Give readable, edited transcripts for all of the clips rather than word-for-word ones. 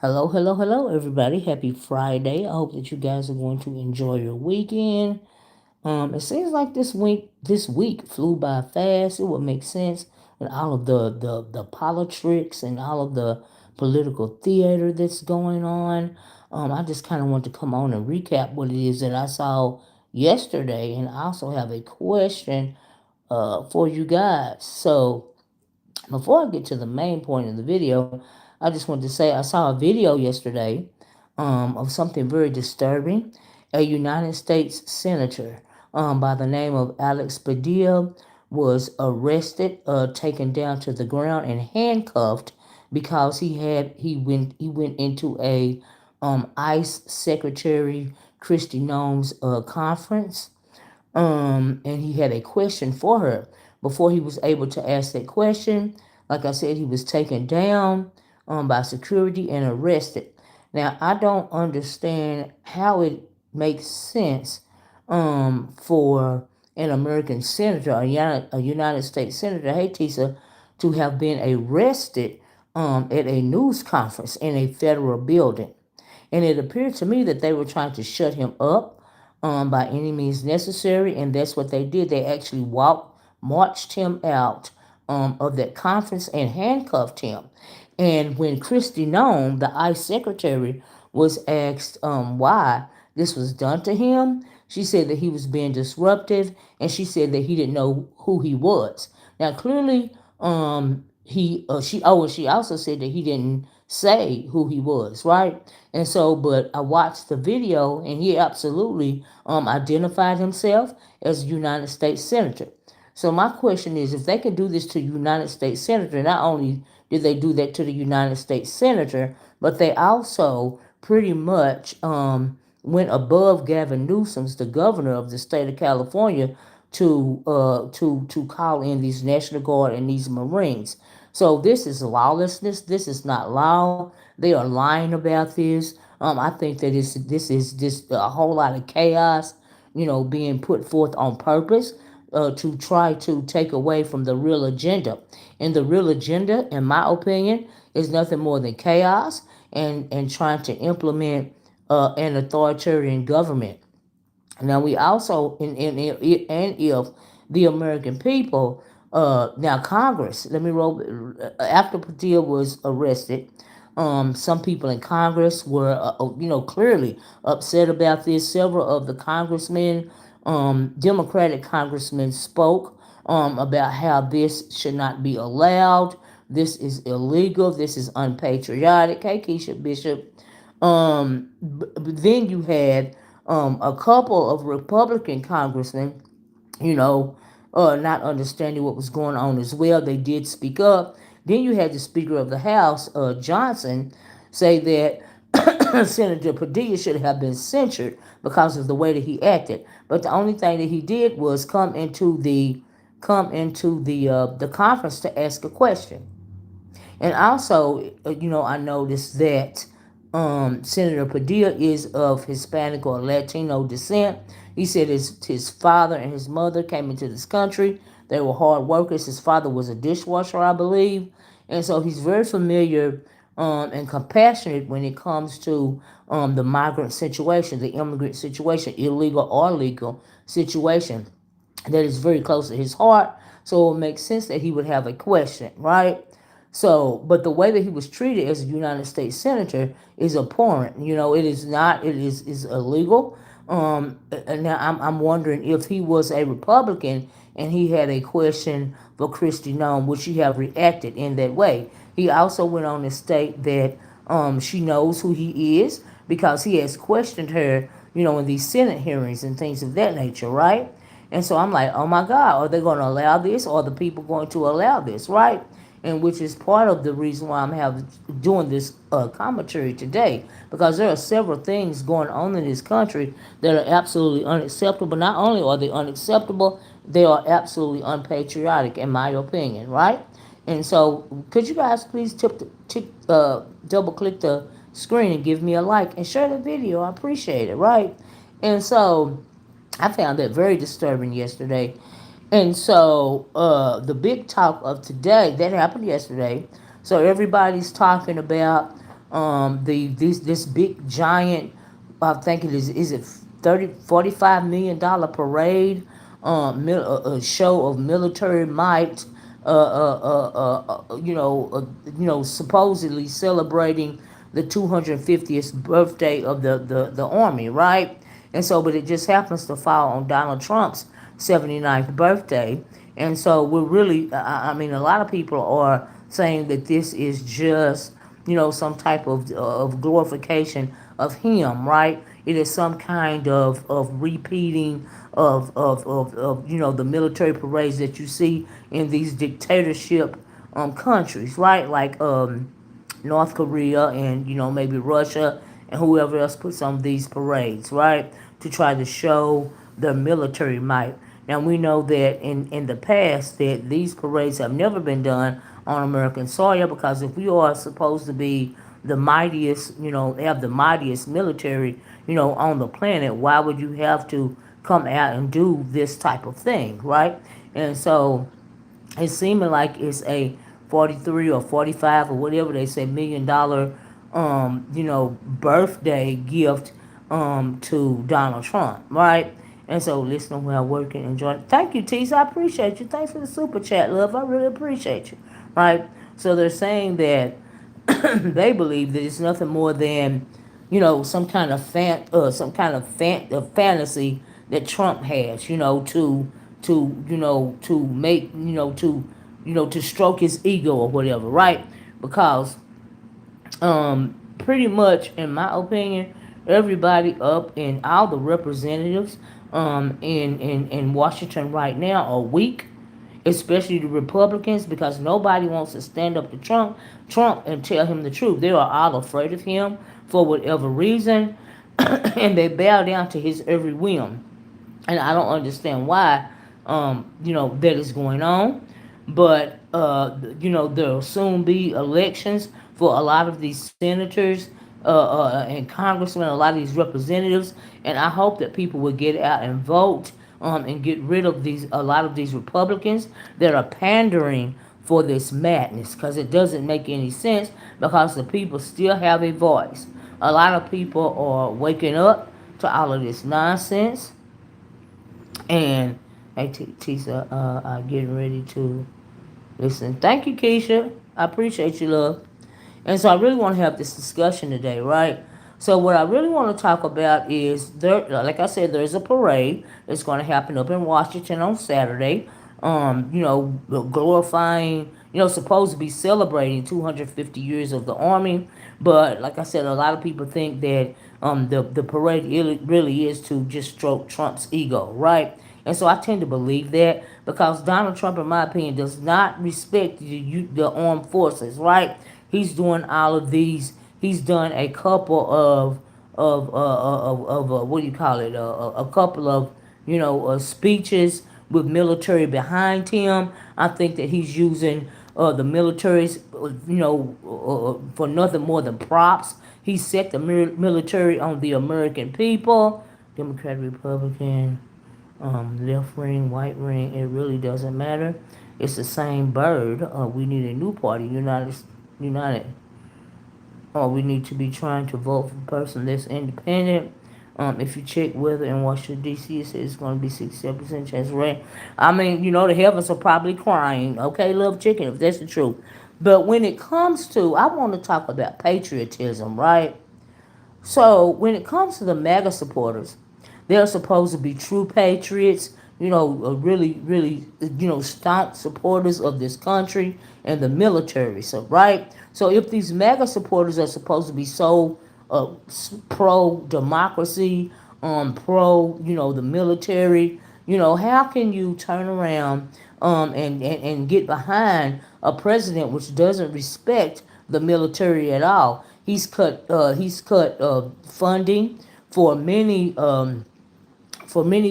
Hello, hello, hello, everybody. Happy Friday. I hope that you guys are going to enjoy your weekend. It seems like this week flew by fast. It would make sense with all of the politics and all of the political theater that's going on. I just kind of want to come on and recap what it is that I saw yesterday, and I also have a question for you guys. So before I get to the main point of the video, I just wanted to say I saw a video yesterday of something very disturbing. A United States senator by the name of Alex Padilla was arrested, taken down to the ground, and handcuffed because he went into a ICE Secretary Kristi Noem's conference, and he had a question for her. Before he was able to ask that question, like I said, he was taken down by security and arrested. Now, I don't understand how it makes sense for an American senator, a United States senator, hey Tisa, to have been arrested at a news conference in a federal building. And it appeared to me that they were trying to shut him up by any means necessary, and that's what they did. They actually marched him out of that conference and handcuffed him. And when Kristi Noem, the ICE secretary, was asked why this was done to him, she said that he was being disruptive, and she said that he didn't know who he was. Now, clearly, she also said that he didn't say who he was, right? And so, but I watched the video, and he absolutely identified himself as a United States senator. So my question is, if they could do this to a United States senator, not only did they do that to the United States senator, but they also pretty much went above Gavin Newsom's, the governor of the state of California, to call in these National Guard and these Marines. So this is lawlessness. This is not law. They are lying about this. I think that this is just a whole lot of chaos, being put forth on purpose to try to take away from the real agenda. And the real agenda, in my opinion, is nothing more than chaos and trying to implement an authoritarian government. Now we also, and if the American people, now Congress, let me roll. After Padilla was arrested, some people in Congress were, clearly upset about this. Several of the congressmen, Democratic congressmen, spoke about how this should not be allowed. This is illegal. This is unpatriotic. Hey, Keisha Bishop. Then you had a couple of Republican congressmen, not understanding what was going on as well. They did speak up. Then you had the Speaker of the House, Johnson, say that Senator Padilla should have been censured because of the way that he acted. But the only thing that he did was come into the conference to ask a question. And also, I noticed that Senator Padilla is of Hispanic or Latino descent. He said his father and his mother came into this country. They were hard workers. His father was a dishwasher, I believe. And so he's very familiar and compassionate when it comes to the migrant situation, the immigrant situation, illegal or legal situation. That is very close to his heart. So it makes sense that he would have a question, right? So, but the way that he was treated as a United States senator is abhorrent. It is not. It is illegal. And now I'm wondering if he was a Republican and he had a question for Kristi Noem, would she have reacted in that way? He also went on to state that she knows who he is because he has questioned her, in these Senate hearings and things of that nature, right? And so I'm like, oh my God, are they going to allow this? Or are the people going to allow this, right? And which is part of the reason why I'm doing this commentary today, because there are several things going on in this country that are absolutely unacceptable. Not only are they unacceptable, they are absolutely unpatriotic, in my opinion, right? And so, could you guys please double click the screen and give me a like and share the video? I appreciate it, right? And so, I found that very disturbing yesterday. And so the big talk of today that happened yesterday. So everybody's talking about this big giant. I think is it 30 $45 million parade, a show of military might. Supposedly celebrating the 250th birthday of the army, right? And so, but it just happens to fall on Donald Trump's 79th birthday. And so we're really, I mean, a lot of people are saying that this is just, some type of glorification of him, right? It is some kind of repeating of the military parades that you see in these dictatorship countries, right? Like North Korea and maybe Russia and whoever else puts on these parades, right? To try to show their military might. Now we know that in the past that these parades have never been done on American soil, because if we are supposed to be the mightiest, have the mightiest military, on the planet, why would you have to come out and do this type of thing, right? And so it's seeming like it's a 43 or 45 or whatever they say $1 million birthday gift to Donald Trump, right? And so listen while working, enjoy. Thank you, Tease. I appreciate you. Thanks for the super chat, love. I really appreciate you. Right? So they're saying that they believe that it's nothing more than, some kind of fantasy that Trump has, to make, to stroke his ego or whatever, right? Because pretty much, in my opinion, everybody up in all the representatives in Washington right now are weak, especially the Republicans, because nobody wants to stand up to Trump and tell him the truth. They are all afraid of him for whatever reason, and they bow down to his every whim. And I don't understand why, that is going on. But there'll soon be elections for a lot of these senators and congressmen, a lot of these representatives, and I hope that people will get out and vote and get rid of a lot of these Republicans that are pandering for this madness, because it doesn't make any sense, because the people still have a voice. A lot of people are waking up to all of this nonsense, and hey, Tisa, getting ready to listen. Thank you, Keisha. I appreciate you, love. And so I really want to have this discussion today, right? So what I really want to talk about is there, like I said, there's a parade that's going to happen up in Washington on Saturday. Glorifying, supposed to be celebrating 250 years of the Army. But like I said, a lot of people think that the parade really is to just stroke Trump's ego, right? And so I tend to believe that, because Donald Trump, in my opinion, does not respect the armed forces, right? He's doing all of these. He's done a couple of what do you call it? A couple of speeches with military behind him. I think that he's using the militaries, for nothing more than props. He set the military on the American people, Democrat, Republican, left ring, white ring. It really doesn't matter. It's the same bird. We need a new party, United. We need to be trying to vote for a person that's independent. If you check weather in Washington, D.C., it says it's going to be 67% chance of rain. I mean, the heavens are probably crying. Okay, love chicken, if that's the truth. But when it comes to, I want to talk about patriotism, right? So when it comes to the MAGA supporters, they're supposed to be true patriots, really, really, staunch supporters of this country and the military. So, right? So if these MAGA supporters are supposed to be so pro democracy, pro, the military, how can you turn around and get behind a president which doesn't respect the military at all? He's cut funding for many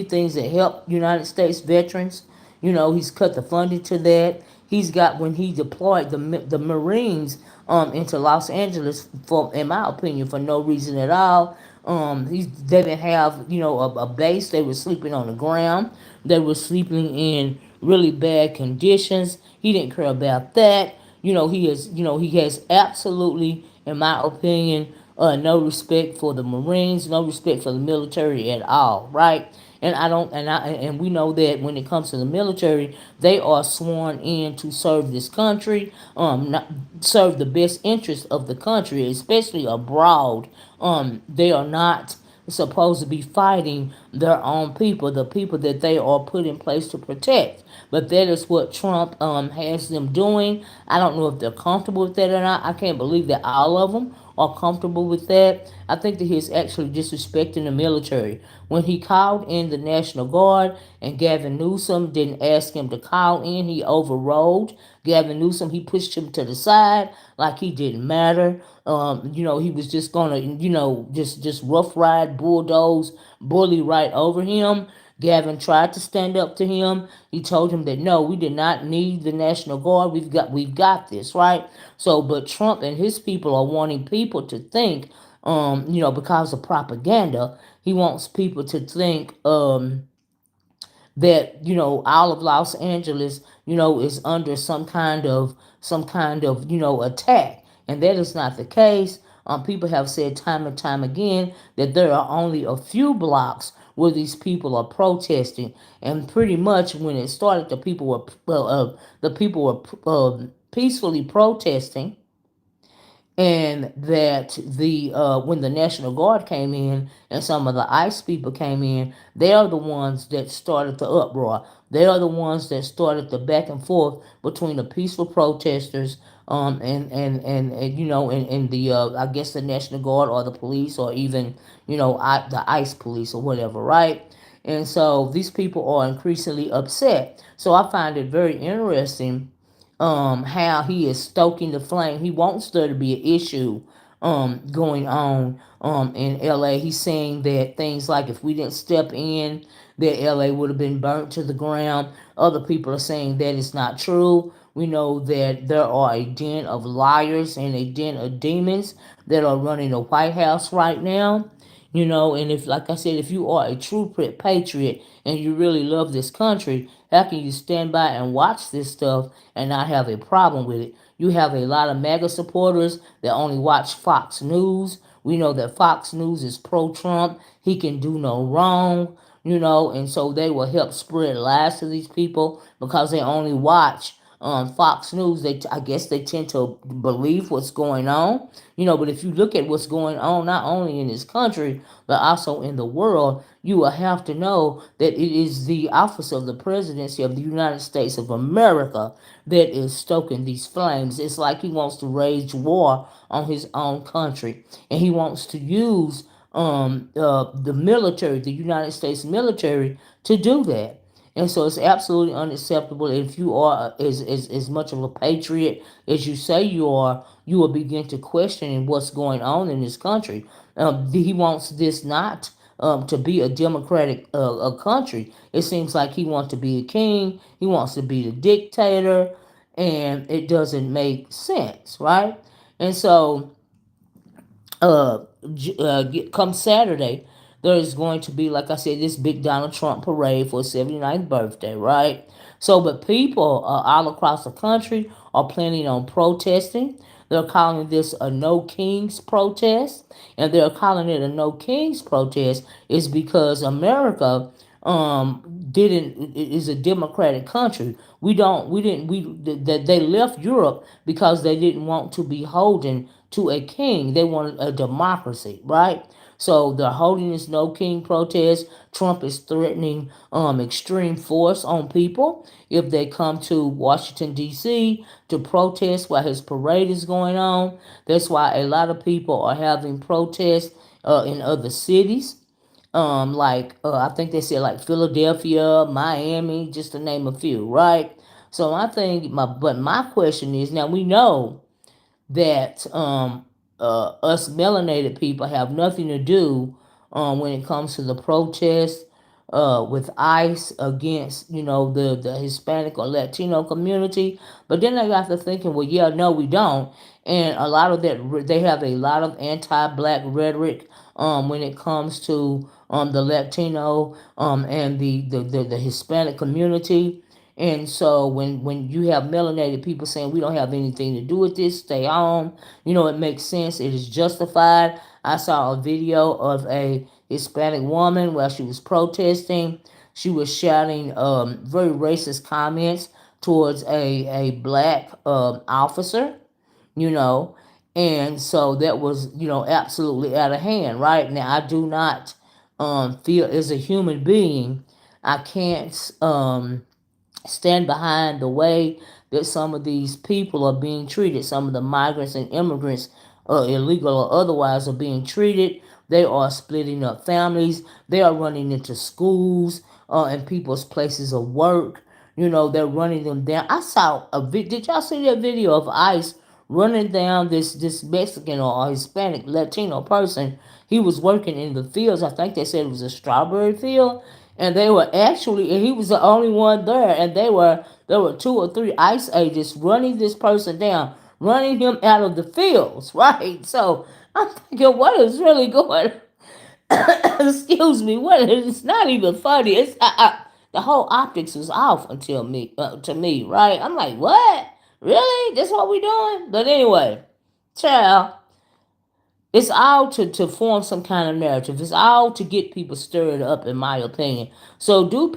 things that help United States veterans. He's cut the funding to that. He's got, when he deployed the Marines into Los Angeles, for, in my opinion, for no reason at all. They didn't have a base. They were sleeping on the ground. They were sleeping in really bad conditions. He didn't care about that. He has absolutely, in my opinion, no respect for the Marines, no respect for the military at all, right? And we know that when it comes to the military, they are sworn in to serve this country, not serve the best interest of the country, especially abroad. They are not supposed to be fighting their own people, the people that they are put in place to protect. But that is what Trump has them doing. I don't know if they're comfortable with that or not. I can't believe that all of them are comfortable with that. I think that he's actually disrespecting the military. When he called in the National Guard and Gavin Newsom didn't ask him to call in, he overrode Gavin Newsom. He pushed him to the side like he didn't matter. He was just gonna, just rough ride, bulldoze, bully right over him. Gavin tried to stand up to him. He told him that no, we did not need the National Guard. We've got this, right? So, but Trump and his people are wanting people to think, because of propaganda, he wants people to think that all of Los Angeles is under some kind of attack, and that is not the case. People have said time and time again that there are only a few blocks where these people are protesting, and pretty much when it started, the people were peacefully protesting, and that the when the National Guard came in and some of the ICE people came in, they are the ones that started the uproar. They are the ones that started the back and forth between the peaceful protesters and the I guess the National Guard or the police, or even the ICE police or whatever, right? And so these people are increasingly upset. So I find it very interesting how he is stoking the flame. He wants there to be an issue going on in LA. He's saying that things like if we didn't step in, that LA would have been burnt to the ground. Other people are saying that is not true. We know that there are a den of liars and a den of demons that are running the White House right now. And if, like I said, if you are a true patriot and you really love this country, how can you stand by and watch this stuff and not have a problem with it? You have a lot of MAGA supporters that only watch Fox News. We know that Fox News is pro-Trump. He can do no wrong, and so they will help spread lies to these people because they only watch Fox News. I guess they tend to believe what's going on, But if you look at what's going on, not only in this country but also in the world, you will have to know that it is the office of the presidency of the United States of America that is stoking these flames. It's like he wants to wage war on his own country, and he wants to use the military, the United States military, to do that. And so it's absolutely unacceptable. If you are as much of a patriot as you say you are, you will begin to question what's going on in this country. He wants this not to be a democratic a country. It seems like he wants to be a king. He wants to be the dictator, and it doesn't make sense, right? And so come Saturday, there is going to be, like I said, this big Donald Trump parade for his 79th birthday, right? So, but people all across the country are planning on protesting. They're calling this a No Kings protest, and they're calling it a No Kings protest is because America didn't is a democratic country. We don't we didn't we that they left Europe because they didn't want to be beholden to a king. They wanted a democracy, right? So they're holding this no king protest. Trump is threatening extreme force on people if they come to Washington D.C. to protest while his parade is going on. That's why a lot of people are having protests in other cities, like I think they said like Philadelphia, Miami, just to name a few, right? So I think my question is, now we know that us melanated people have nothing to do when it comes to the protest with ICE against the Hispanic or Latino community. But then I got to thinking, well, yeah, no, we don't. And a lot of that, they have a lot of anti-black rhetoric when it comes to the Latino and the Hispanic community. And so when you have melanated people saying we don't have anything to do with this, stay home, it makes sense. It is justified. I saw a video of a Hispanic woman while she was protesting. She was shouting very racist comments towards a black officer, you know, and so that was absolutely out of hand. Right now, I do not feel as a human being, I can't stand behind the way that some of these people are being treated. Some of the migrants and immigrants, illegal or otherwise, are being treated. They are splitting up families. They are running into schools and people's places of work. They're running them down. I saw a did y'all see that video of ICE running down this Mexican or Hispanic Latino person? He was working in the fields. I think they said it was a strawberry field, and they were actually, and he was the only one there, and there were two or three ICE agents running this person down, running him out of the fields, right? So I'm thinking, what is really going? Excuse me, what? It's not even funny. The whole optics was off until me to me, right? I'm like, what? Really? That's what we doing? But anyway, child, it's all to form some kind of narrative. It's all to get people stirred up, in my opinion. So do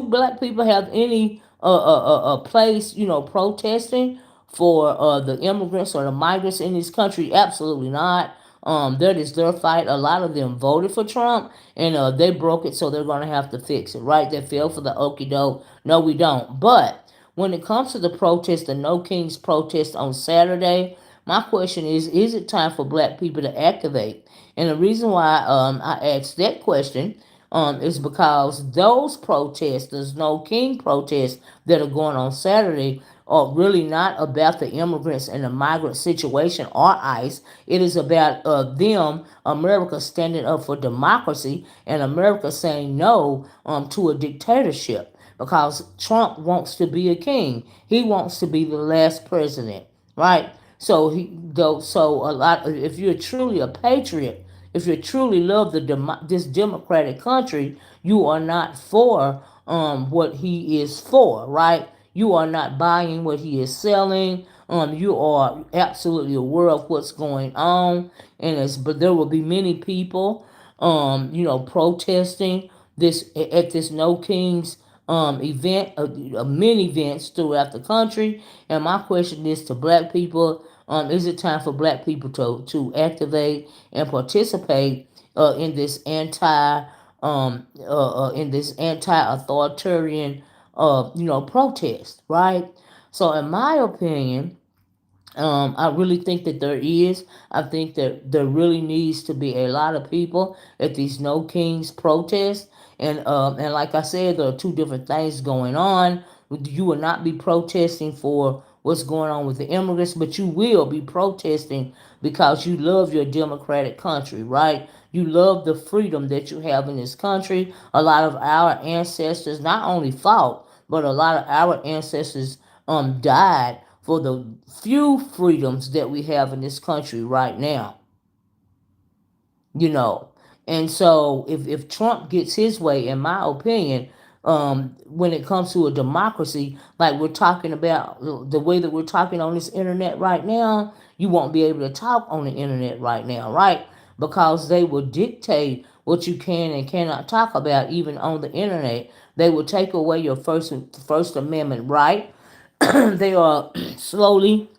black people have any place, protesting for the immigrants or the migrants in this country? Absolutely not. That is their fight. A lot of them voted for Trump, and they broke it, so they're gonna have to fix it. Right? They fell for the okie doke. No, we don't. But when it comes to the protest, the No Kings protest on Saturday, my question is it time for black people to activate? And the reason why I asked that question is because those protesters, No King protests that are going on Saturday, are really not about the immigrants and the migrant situation or ICE. It is about them, America, standing up for democracy and America saying no to a dictatorship, because Trump wants to be a king. He wants to be the last president, right? So a lot. If you're truly a patriot, if you truly love this democratic country, you are not for what he is for, right? You are not buying what he is selling. You are absolutely aware of what's going on, but there will be many people, protesting this at this No Kings event, many events throughout the country. And my question is to black people: is it time for black people to activate and participate in this anti-authoritarian protest, right? So in my opinion, I really think that there is. I think that there really needs to be a lot of people at these No Kings protests, and like I said, there are two different things going on. You will not be protesting for what's going on with the immigrants, but you will be protesting because you love your democratic country, right? You love the freedom that you have in this country. A lot of our ancestors not only fought, but a lot of our ancestors died for the few freedoms that we have in this country right now, you know. And so if Trump gets his way, in my opinion, when it comes to a democracy, like we're talking about, the way that we're talking on this internet right now, you won't be able to talk on the internet right now, right? Because they will dictate what you can and cannot talk about, even on the internet. They will take away your First Amendment right. They are slowly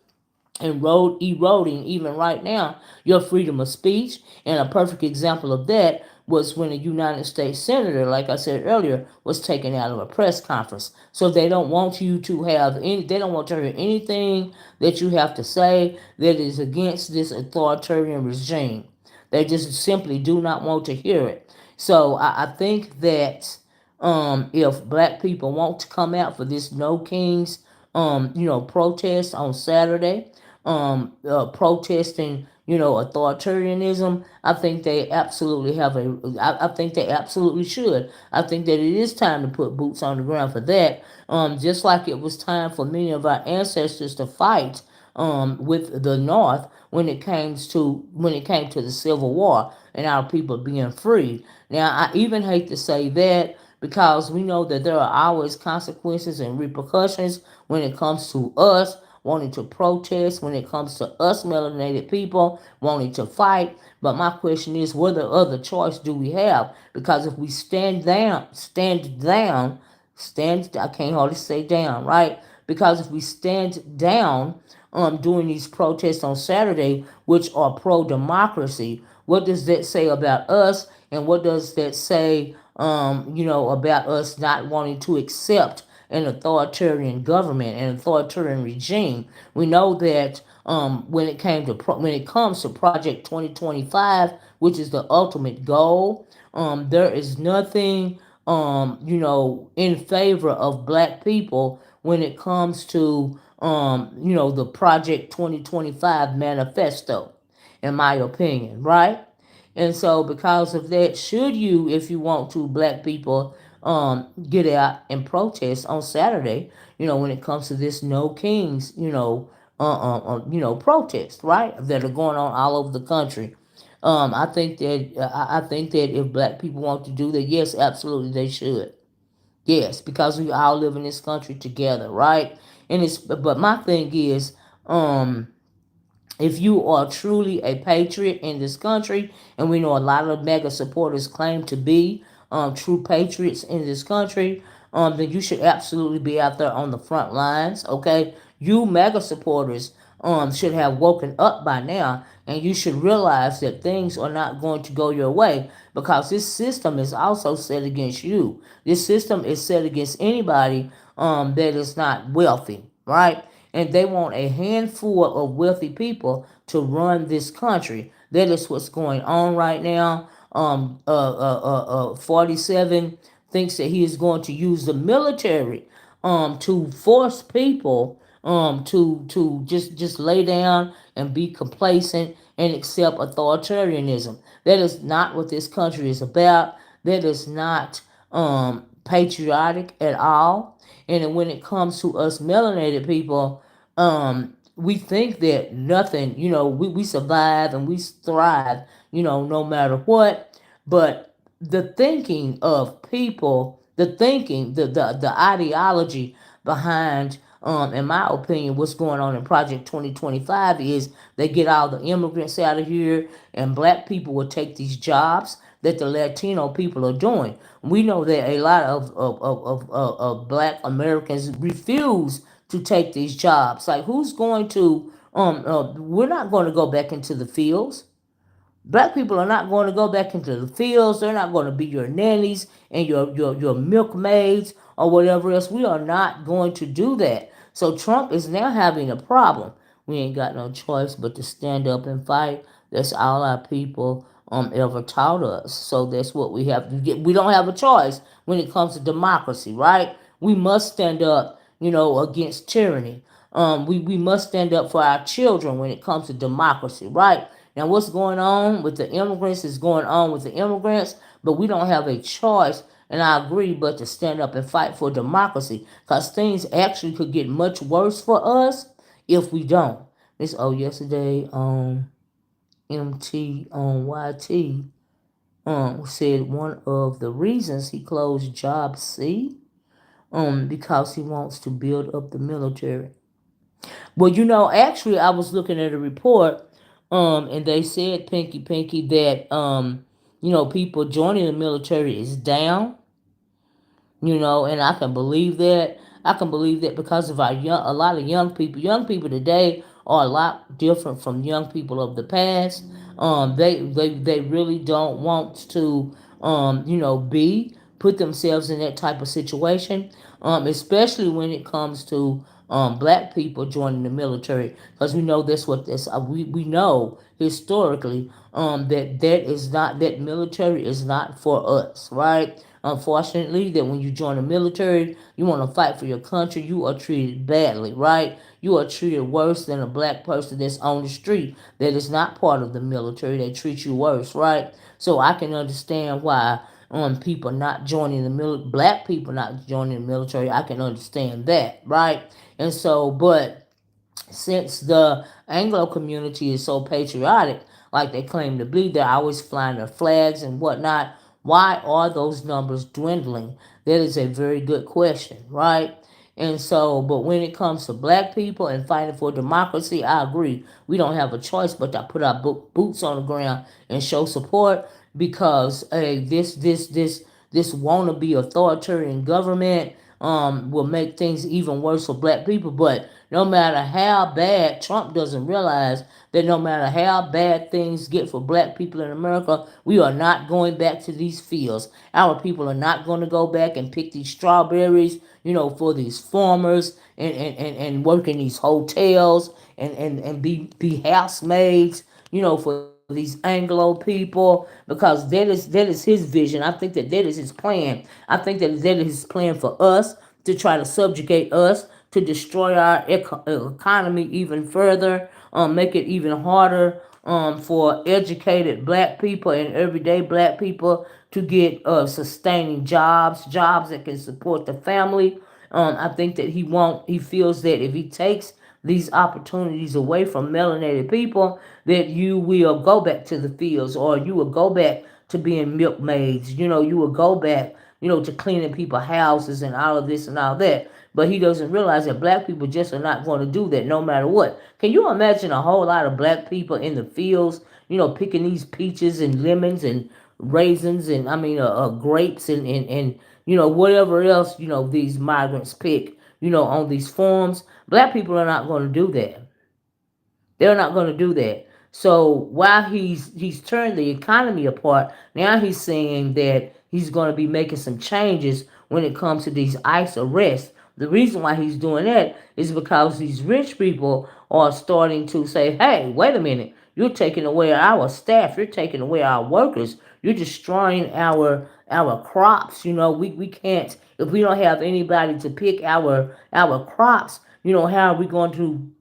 eroding even right now your freedom of speech. And a perfect example of that was when a United States senator, like I said earlier, was taken out of a press conference. So they don't want you to have any, they don't want to hear anything that you have to say that is against this authoritarian regime. They just simply do not want to hear it. So I think that if black people want to come out for this No Kings protest on Saturday, protesting, authoritarianism, I think they absolutely I think they absolutely should. I think that it is time to put boots on the ground for that. Just like it was time for many of our ancestors to fight with the North when it came to the Civil War and our people being free. Now, I even hate to say that because we know that there are always consequences and repercussions when it comes to us wanting to protest, when it comes to us melanated people wanting to fight. But my question is, what other choice do we have? Because if we I can't hardly say down, right? Because if we stand down during these protests on Saturday, which are pro-democracy, what does that say about us? And what does that say, about us not wanting to accept an authoritarian government, an authoritarian regime? We know that when it comes to Project 2025, which is the ultimate goal, there is nothing in favor of black people when it comes to the Project 2025 manifesto, in my opinion, right? And so, because of that, should you, if you want to, black people, get out and protest on Saturday, when it comes to this No Kings, protest, right, that are going on all over the country. I think that if black people want to do that, yes, absolutely, they should. Yes, because we all live in this country together, right? But my thing is, um, if you are truly a patriot in this country, and we know a lot of MAGA supporters claim to be true patriots in this country, then you should absolutely be out there on the front lines, okay? You MAGA supporters should have woken up by now, and you should realize that things are not going to go your way because this system is also set against you. This system is set against anybody that is not wealthy, right? And they want a handful of wealthy people to run this country. That is what's going on right now. 47 thinks that he is going to use the military to force people to just lay down and be complacent and accept authoritarianism. That is not what this country is about. That is not patriotic at all. And when it comes to us melanated people, we think that nothing, we survive and we thrive, no matter what. But the thinking of people, the ideology behind, in my opinion, what's going on in Project 2025 is they get all the immigrants out of here, and black people will take these jobs that the Latino people are doing. We know that a lot of black Americans refuse to take these jobs. Like, who's going to, we're not going to go back into the fields. Black people are not going to go back into the fields. They're not going to be your nannies and your milkmaids or whatever else. We are not going to do that. So Trump is now having a problem. We ain't got no choice but to stand up and fight. That's all our people ever taught us. So that's what we have to get. We don't have a choice when it comes to democracy, right? We must stand up, against tyranny. We must stand up for our children when it comes to democracy, right? Now, what's going on with the immigrants is going on with the immigrants, but we don't have a choice, and I agree, but to stand up and fight for democracy, because things actually could get much worse for us if we don't. Yesterday, MT on YT said one of the reasons he closed Job C, because he wants to build up the military. Well, actually, I was looking at a report, and they said, Pinky, that People joining the military is down. And I can believe that. I can believe that because of a lot of young people. Young people today are a lot different from young people of the past. They really don't want to, be put themselves in that type of situation, especially when it comes to black people joining the military, because we know that's what this we know historically, that military is not for us, right? Unfortunately, that when you join the military, you want to fight for your country, you are treated badly, right? You are treated worse than a black person that's on the street that is not part of the military. They treat you worse, right? So I can understand why people not joining the black people not joining the military. I can understand that, right? And so, but since the Anglo community is so patriotic, like they claim to be, they're always flying their flags and whatnot. Why are those numbers dwindling? That is a very good question, right? And so, but when it comes to black people and fighting for democracy, I agree. We don't have a choice but to put our boots on the ground and show support, because this wannabe authoritarian government will make things even worse for black people. But no matter how bad, Trump doesn't realize that no matter how bad things get for black people in America, we are not going back to these fields. Our people are not going to go back and pick these strawberries, for these farmers, and work in these hotels, and be housemaids, for these Anglo people, because that is his vision. I think that is his plan. I think that is his plan for us, to try to subjugate us, to destroy our economy even further, make it even harder for educated black people and everyday black people to get sustaining jobs that can support the family. I think that he feels that if he takes these opportunities away from melanated people, that you will go back to the fields, or you will go back to being milkmaids. You will go back, to cleaning people's houses and all of this and all that. But he doesn't realize that black people just are not going to do that no matter what. Can you imagine a whole lot of black people in the fields, picking these peaches and lemons and raisins, and grapes, and whatever else, these migrants pick, on these farms? Black people are not going to do that. They're not going to do that. So while he's turned the economy apart, now he's saying that he's going to be making some changes when it comes to these ICE arrests. The reason why he's doing that is because these rich people are starting to say, "Hey, wait a minute! You're taking away our staff. You're taking away our workers. You're destroying our crops. We can't, if we don't have anybody to pick our crops. How are we going to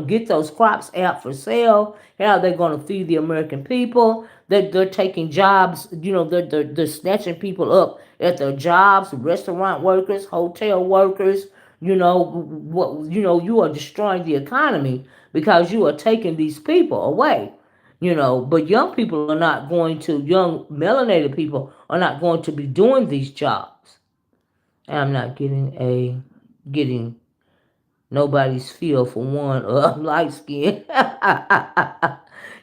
get those crops out for sale? How are they going to feed the American people? They're taking jobs, they're snatching people up at their jobs, restaurant workers, hotel workers. You are destroying the economy because you are taking these people away. But young melanated people are not going to be doing these jobs. I'm not getting nobody's feel for one, light skin.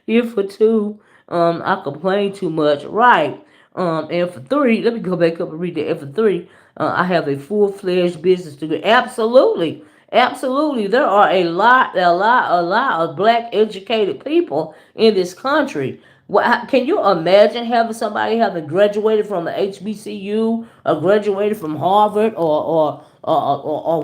Here for two, I complain too much. Right. And for three, let me go back up and read that. And for three, I have a full-fledged business degree. Absolutely. Absolutely. There are a lot of black educated people in this country. Can you imagine having somebody having graduated from the HBCU, or graduated from Harvard, or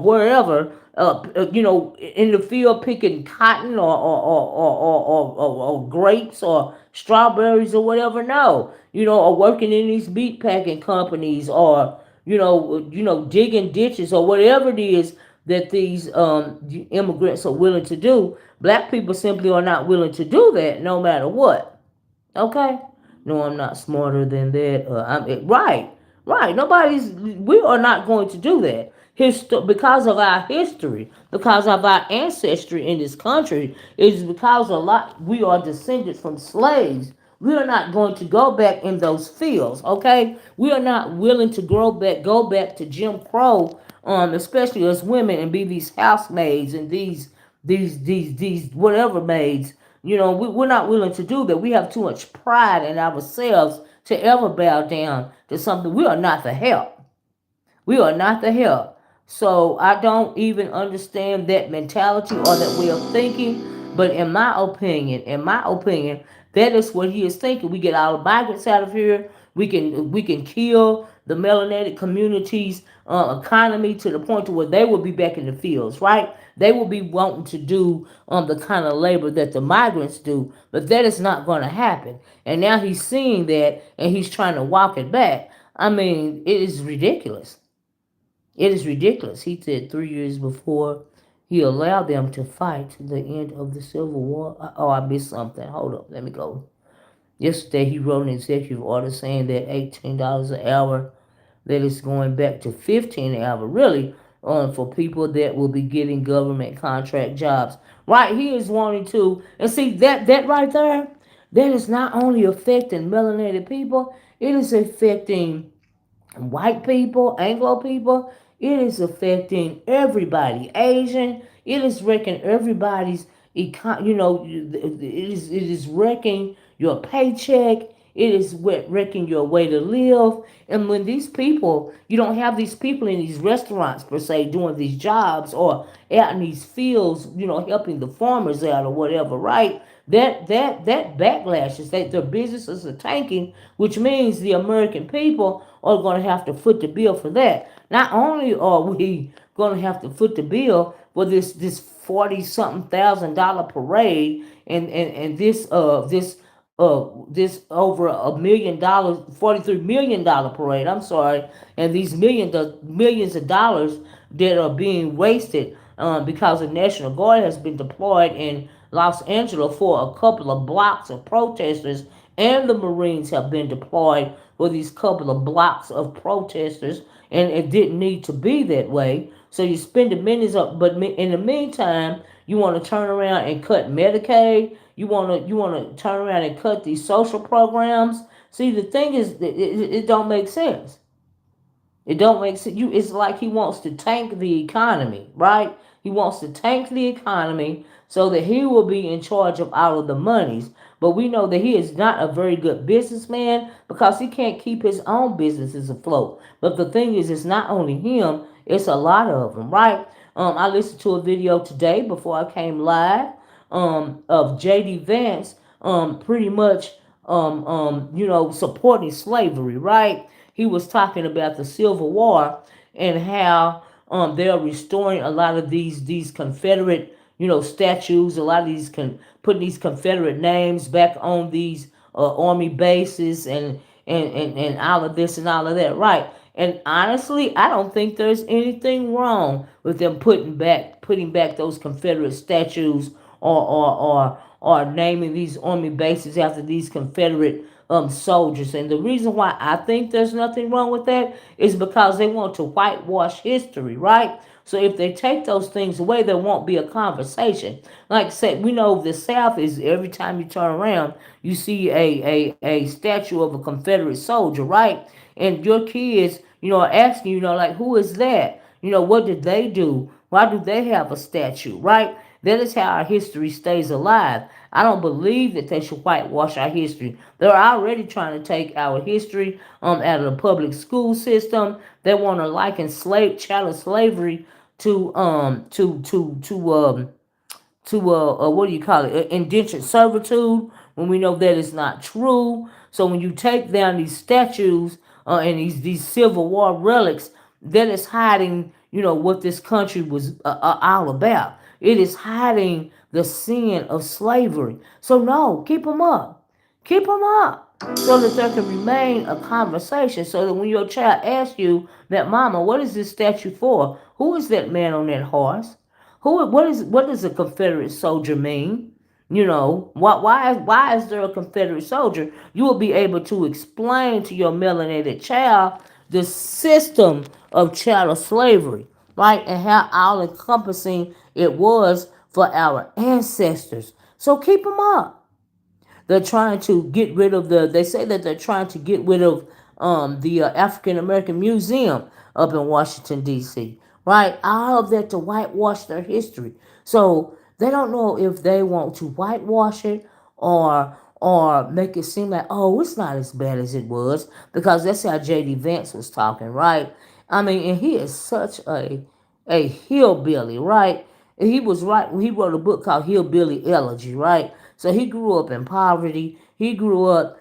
wherever, in the field picking cotton, or grapes, or strawberries, or whatever? No, or working in these meat packing companies, or digging ditches, or whatever it is that these immigrants are willing to do. Black people simply are not willing to do that, no matter what. Okay? No, I'm not smarter than that. Right, right. We are not going to do that. Because of our history, because of our ancestry in this country, is because we are descended from slaves. We are not going to go back in those fields, okay? We are not willing to go back to Jim Crow, especially as women, and be these housemaids and these whatever maids, We're not willing to do that. We have too much pride in ourselves to ever bow down to something. We are not the help. We are not the help. So I don't even understand that mentality or that way of thinking. But in my opinion, that is what he is thinking. We get all the migrants out of here. We can kill the melanated community's economy to the point to where they will be back in the fields, right? They will be wanting to do the kind of labor that the migrants do, but that is not going to happen. And now he's seeing that, and he's trying to walk it back. I mean, it is ridiculous. It is ridiculous. He said 3 years before he allowed them to fight to the end of the Civil War. Oh, I missed something. Hold up. Let me go. Yesterday, he wrote an executive order saying that $18 an hour, that is going back to 15 an hour, really, for people that will be getting government contract jobs. Right? He is wanting to, and see that right there, that is not only affecting melanated people, it is affecting white people, Anglo people. It is affecting everybody. Asian. It is wrecking everybody's it is wrecking your paycheck. It is wrecking your way to live. And when these people, you don't have these people in these restaurants per se doing these jobs or out in these fields, helping the farmers out or whatever, right? That backlash is that their businesses are tanking, which means the American people are going to have to foot the bill for that. Not only are we going to have to foot the bill for this 40 something thousand dollar parade and this over $1 million, $43 million parade. I'm sorry, and these millions of dollars that are being wasted because the National Guard has been deployed in Los Angeles for a couple of blocks of protesters, and the Marines have been deployed for these couple of blocks of protesters, and it didn't need to be that way. So you spend the millions up, but in the meantime, you want to turn around and cut Medicaid. You want to turn around and cut these social programs. See, the thing is, it don't make sense. It don't make sense. It's like he wants to tank the economy, right? He wants to tank the economy so that he will be in charge of all of the monies. But we know that he is not a very good businessman because he can't keep his own businesses afloat. But the thing is, it's not only him; it's a lot of them, right? I listened to a video today before I came live of J.D. Vance pretty much supporting slavery, right? He was talking about the Civil War and how they're restoring a lot of these Confederate statues, a lot of these putting these Confederate names back on these army bases and all of this and all of that, right? And honestly, I don't think there's anything wrong with them putting back those Confederate statues or naming these army bases after these Confederate soldiers. And the reason why I think there's nothing wrong with that is because they want to whitewash history, right? So if they take those things away, there won't be a conversation. Like I said, we know the South is every time you turn around, you see a statue of a Confederate soldier, right? And your kids, are asking, like, who is that? What did they do? Why do they have a statue, right? That is how our history stays alive. I don't believe that they should whitewash our history. They're already trying to take our history out of the public school system. They want to liken chattel slavery to what do you call it, indentured servitude, when we know that is not true. So when you take down these statues and these Civil War relics, that is hiding what this country was all about. It is hiding the sin of slavery. So no, keep them up. Keep them up so that there can remain a conversation, so that when your child asks you that, mama, what is this statue for? Who is that man on that horse? What does a Confederate soldier mean? Why is there a Confederate soldier? You will be able to explain to your melanated child the system of chattel slavery, right? And how all encompassing it was for our ancestors. So keep them up. They're trying to get rid of they say that they're trying to get rid of the African American Museum up in Washington, D.C., right? All of that to whitewash their history. So They don't know if they want to whitewash it or make it seem like, oh, it's not as bad as it was, because that's how J.D. Vance was talking, right? I mean, and he is such a hillbilly, right? And he was right. He wrote a book called Hillbilly Elegy, right? So he grew up in poverty. He grew up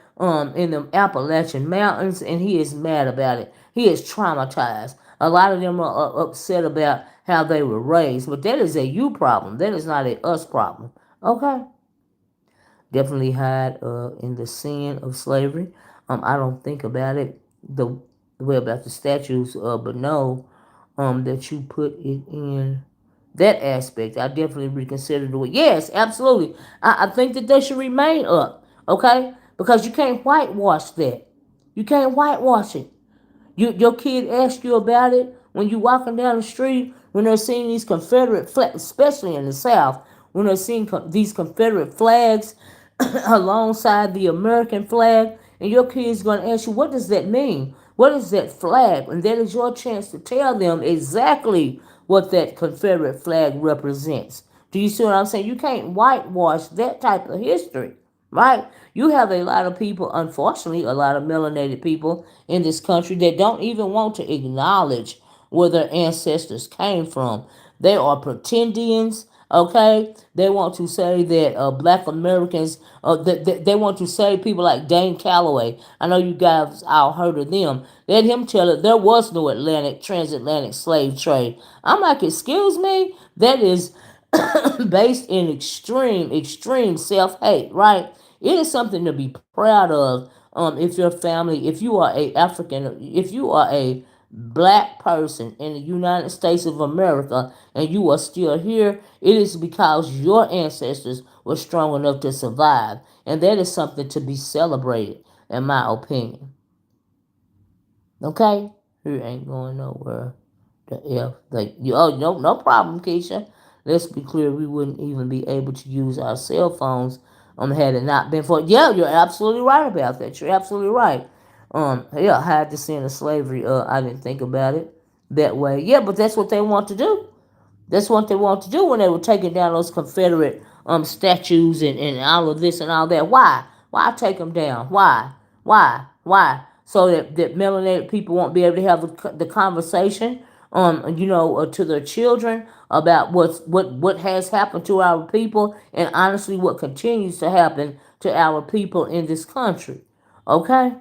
in the Appalachian Mountains, and he is mad about it. He is traumatized. A lot of them are upset about how they were raised, but that is a you problem. That is not a us problem. Okay, definitely hide in the sin of slavery. I don't think about it the way about the statues, but no, that you put it in that aspect. I definitely reconsider the way. Yes, absolutely. I think that they should remain up. Okay, because you can't whitewash that. You can't whitewash it. Your kid asks you about it when you walking down the street, when they're seeing these Confederate flags, especially in the South, when they're seeing these Confederate flags alongside the American flag, and your kid's going to ask you, what does that mean? What is that flag? And that is your chance to tell them exactly what that Confederate flag represents. Do you see what I'm saying? You can't whitewash that type of history, right? You have a lot of people, unfortunately, a lot of melanated people in this country that don't even want to acknowledge where their ancestors came from. They are pretendians. Okay, they want to say that Black Americans, they want to say people like Dane Calloway. I know you guys all heard of them. Let him tell it there was no transatlantic slave trade. I'm like, excuse me, that is based in extreme self hate, right? It is something to be proud of. If your family, if you are a African, if you are a black person in the United States of America and you are still here, it is because your ancestors were strong enough to survive, and that is something to be celebrated, in my opinion. Okay, you ain't going nowhere. The F, like you. Oh, no problem, Keisha. Let's be clear. We wouldn't even be able to use our cell phones. Had it not been for, yeah, you're absolutely right about that. You're absolutely right. Yeah, hide the sin of slavery. I didn't think about it that way. Yeah, but that's what they want to do. That's what they want to do when they were taking down those Confederate statues and all of this and all that. Why? Why take them down? Why? Why? So that melanated people won't be able to have the conversation, to their children about what has happened to our people, and honestly, what continues to happen to our people in this country. Okay.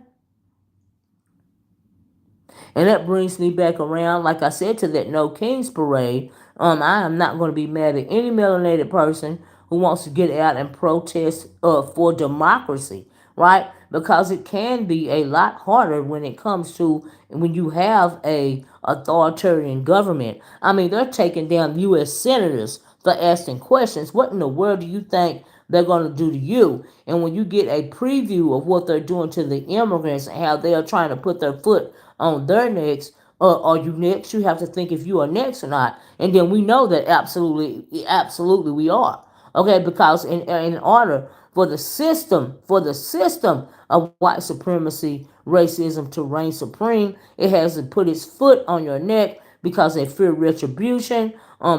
And that brings me back around, like I said, to that No Kings parade. I am not going to be mad at any melanated person who wants to get out and protest for democracy, right? Because it can be a lot harder when it comes to when you have a authoritarian government. I mean, they're taking down U.S. senators for asking questions. What in the world do you think they're going to do to you? And when you get a preview of what they're doing to the immigrants and how they are trying to put their foot on their necks, are you next? You have to think if you are next or not. And then we know that absolutely we are. Okay, because in order for the system of white supremacy, racism to reign supreme, it has to put its foot on your neck because they fear retribution.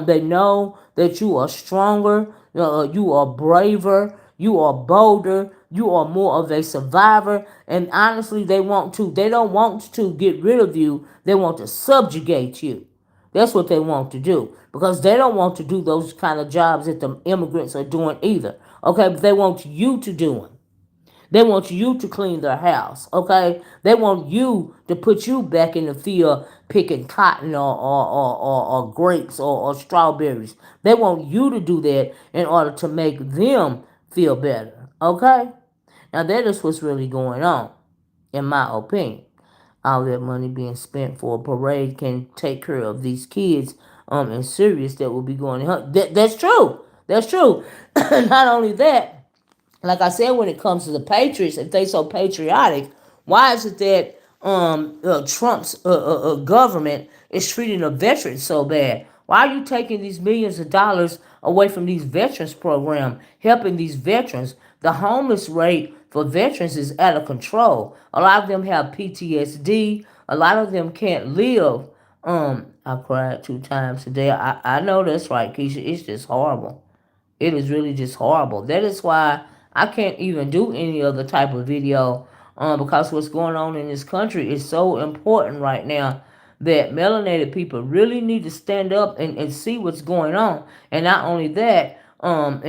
They know that you are stronger, you are braver, you are bolder, you are more of a survivor, and honestly, they don't want to get rid of you, they want to subjugate you. That's what they want to do because they don't want to do those kind of jobs that the immigrants are doing either. Okay, but they want you to do them. They want you to clean their house, okay? They want you to put you back in the field picking cotton or grapes or strawberries. They want you to do that in order to make them feel better, okay? Now, that is what's really going on, in my opinion. All that money being spent for a parade can take care of these kids in serious that will be going to that's true. That's true. Not only that, like I said, when it comes to the Patriots, if they so patriotic, why is it that Trump's government is treating the veterans so bad? Why are you taking these millions of dollars away from these veterans program, helping these veterans? The homeless rate for veterans is out of control. A lot of them have PTSD. A lot of them can't live. I cried 2 times today. I know that's right, Keisha. It's just horrible. It is really just horrible. That is why I can't even do any other type of video, because what's going on in this country is so important right now that melanated people really need to stand up and see what's going on. And not only that, when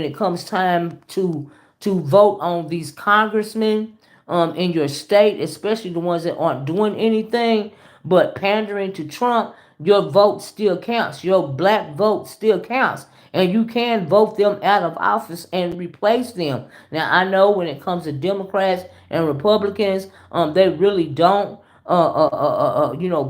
it comes time to vote on these congressmen in your state, especially the ones that aren't doing anything but pandering to Trump, your vote still counts. Your black vote still counts. And you can vote them out of office and replace them. Now, I know when it comes to Democrats and Republicans, they really don't,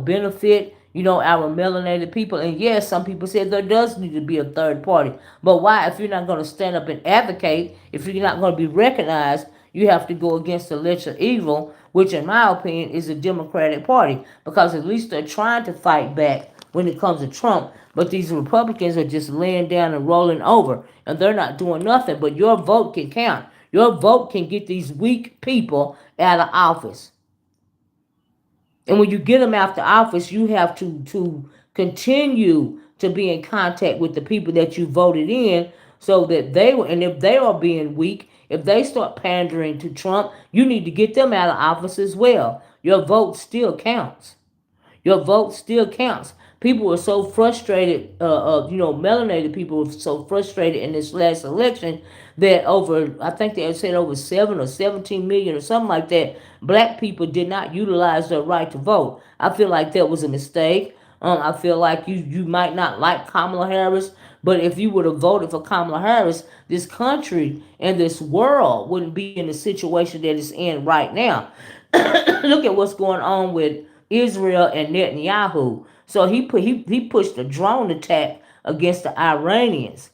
benefit, our melanated people. And yes, some people said there does need to be a third party. But why, if you're not going to stand up and advocate, if you're not going to be recognized, you have to go against the lesser evil, which in my opinion is the Democratic Party, because at least they're trying to fight back when it comes to Trump. But these Republicans are just laying down and rolling over, and they're not doing nothing. But your vote can count. Your vote can get these weak people out of office. And when you get them out of office, you have to continue to be in contact with the people that you voted in, so that and if they are being weak, if they start pandering to Trump, you need to get them out of office as well. Your vote still counts. Your vote still counts. People were so frustrated, melanated people were so frustrated in this last election that I think they had said over 7 or 17 million or something like that, black people did not utilize their right to vote. I feel like that was a mistake. I feel like you might not like Kamala Harris, but if you would have voted for Kamala Harris, this country and this world wouldn't be in the situation that it's in right now. Look at what's going on with Israel and Netanyahu. So he pushed a drone attack against the Iranians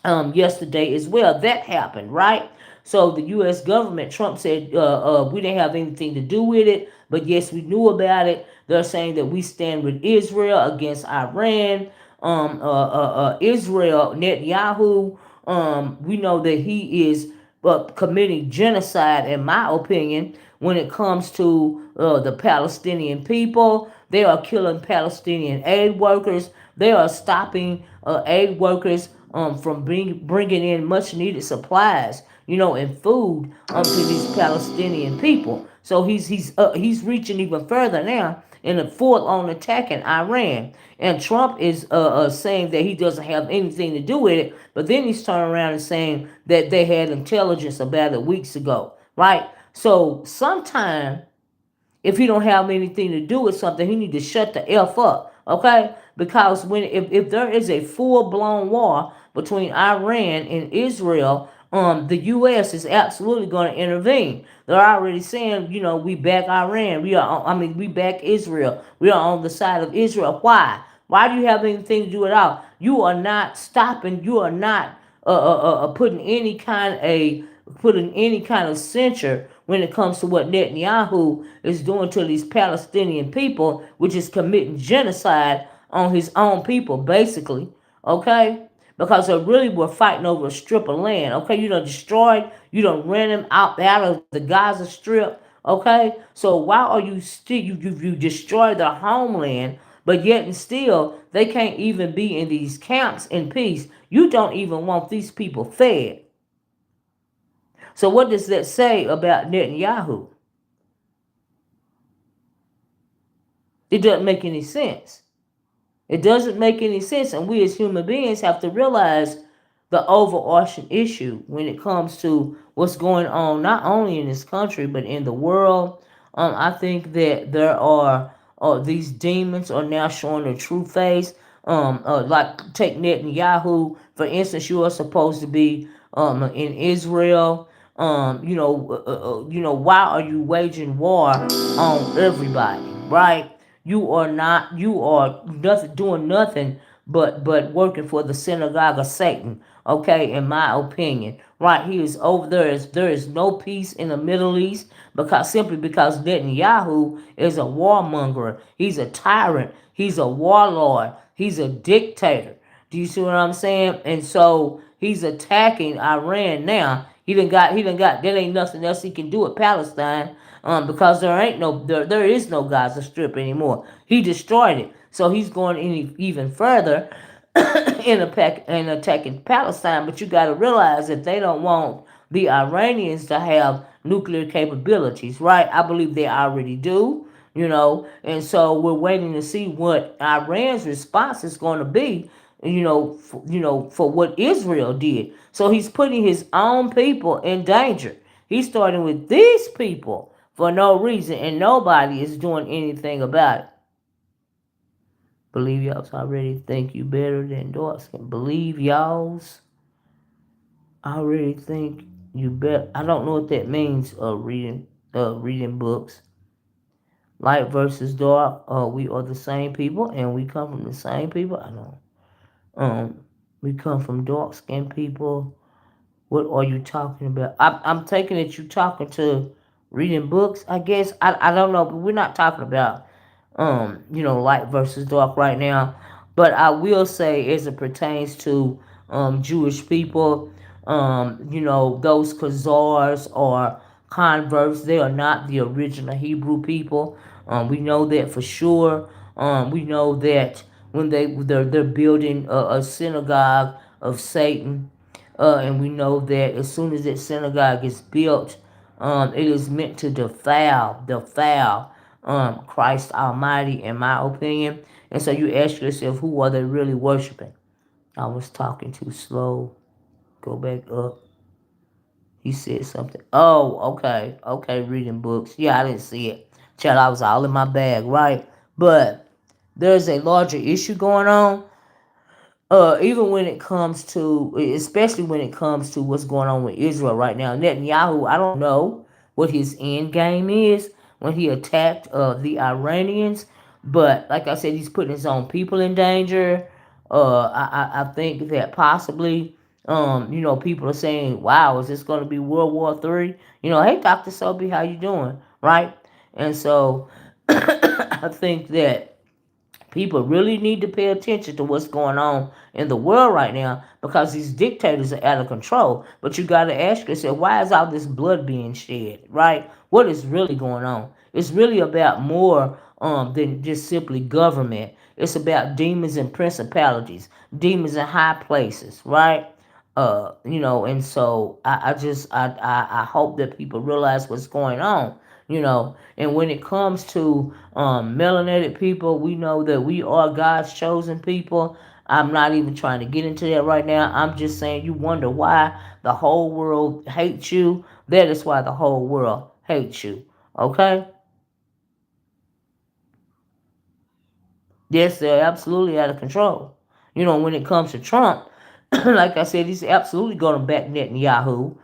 yesterday as well. That happened, right? So the U.S. government, Trump said, we didn't have anything to do with it, but yes, we knew about it. They're saying that we stand with Israel against Iran. Israel, Netanyahu, we know that he is committing genocide, in my opinion, when it comes to the Palestinian people. They are killing Palestinian aid workers. They are stopping aid workers from bringing in much needed supplies, and food to these Palestinian people. So he's reaching even further now in a full-on attack in Iran. And Trump is saying that he doesn't have anything to do with it, but then he's turning around and saying that they had intelligence about it weeks ago, right? So sometime, if he don't have anything to do with something, he need to shut the F up, okay? Because if there is a full-blown war between Iran and Israel, the U.S. is absolutely going to intervene. They're already saying, we back Iran. We back Israel. We are on the side of Israel. Why? Why do you have anything to do at all? You are not stopping. You are not putting any kind of censure when it comes to what Netanyahu is doing to these Palestinian people, which is committing genocide on his own people, basically. Okay? Because they really were fighting over a strip of land. Okay? You done ran them out of the Gaza Strip. Okay? So why are you still, you destroy their homeland, but yet and still, they can't even be in these camps in peace. You don't even want these people fed. So what does that say about Netanyahu? It doesn't make any sense. It doesn't make any sense, and we as human beings have to realize the overarching issue when it comes to what's going on, not only in this country, but in the world. I think that there are these demons are now showing their true face. Like take Netanyahu, for instance, you are supposed to be in Israel. Why are you waging war on everybody, right? You are nothing doing nothing but working for the synagogue of Satan. Okay, in my opinion, right? He is over there. There is no peace in the Middle East simply because Netanyahu is a warmonger. He's a tyrant. He's a warlord. He's a dictator. Do you see what I'm saying? And so he's attacking Iran now. He done got there ain't nothing else he can do with Palestine, because there is no Gaza Strip anymore. He destroyed it. So he's going even further in attacking Palestine, but you got to realize that they don't want the Iranians to have nuclear capabilities, right? I believe they already do, and so we're waiting to see what Iran's response is going to be, for what Israel did. So he's putting his own people in danger. He's starting with these people for no reason, and nobody is doing anything about it. Believe y'all's already think you better than dark skin. Believe y'all's already think you better. I don't know what that means. Reading books. Light versus dark. We are the same people, and we come from the same people. I don't. We come from dark skinned people. What are you talking about? I'm taking it you talking to reading books. I guess I don't know, but we're not talking about light versus dark right now. But I will say, as it pertains to Jewish people, those Khazars or converts, they are not the original Hebrew people. We know that for sure. We know that when they're building a synagogue of Satan, and we know that as soon as that synagogue is built, it is meant to defile Christ Almighty, in my opinion. And so you ask yourself, who are they really worshiping? I was talking too slow. Go back up. He said something. Oh, okay. Okay, reading books. Yeah, I didn't see it. Child, I was all in my bag, right? But there's a larger issue going on, even when it comes to, especially when it comes to what's going on with Israel right now. Netanyahu, I don't know what his end game is when he attacked the Iranians, but like I said, he's putting his own people in danger. I think that possibly, people are saying, "Wow, is this going to be World War III?" Hey, Dr. Sophie, how you doing? Right? And so I think that people really need to pay attention to what's going on in the world right now, because these dictators are out of control. But you got to ask yourself, why is all this blood being shed, right? What is really going on? It's really about more than just simply government. It's about demons and principalities, demons in high places, right? And so I hope that people realize what's going on. And when it comes to melanated people, we know that we are God's chosen people. I'm not even trying to get into that right now. I'm just saying, you wonder why the whole world hates you. That is why the whole world hates you. Okay? Yes, they're absolutely out of control. When it comes to Trump, like I said, he's absolutely going to back Netanyahu.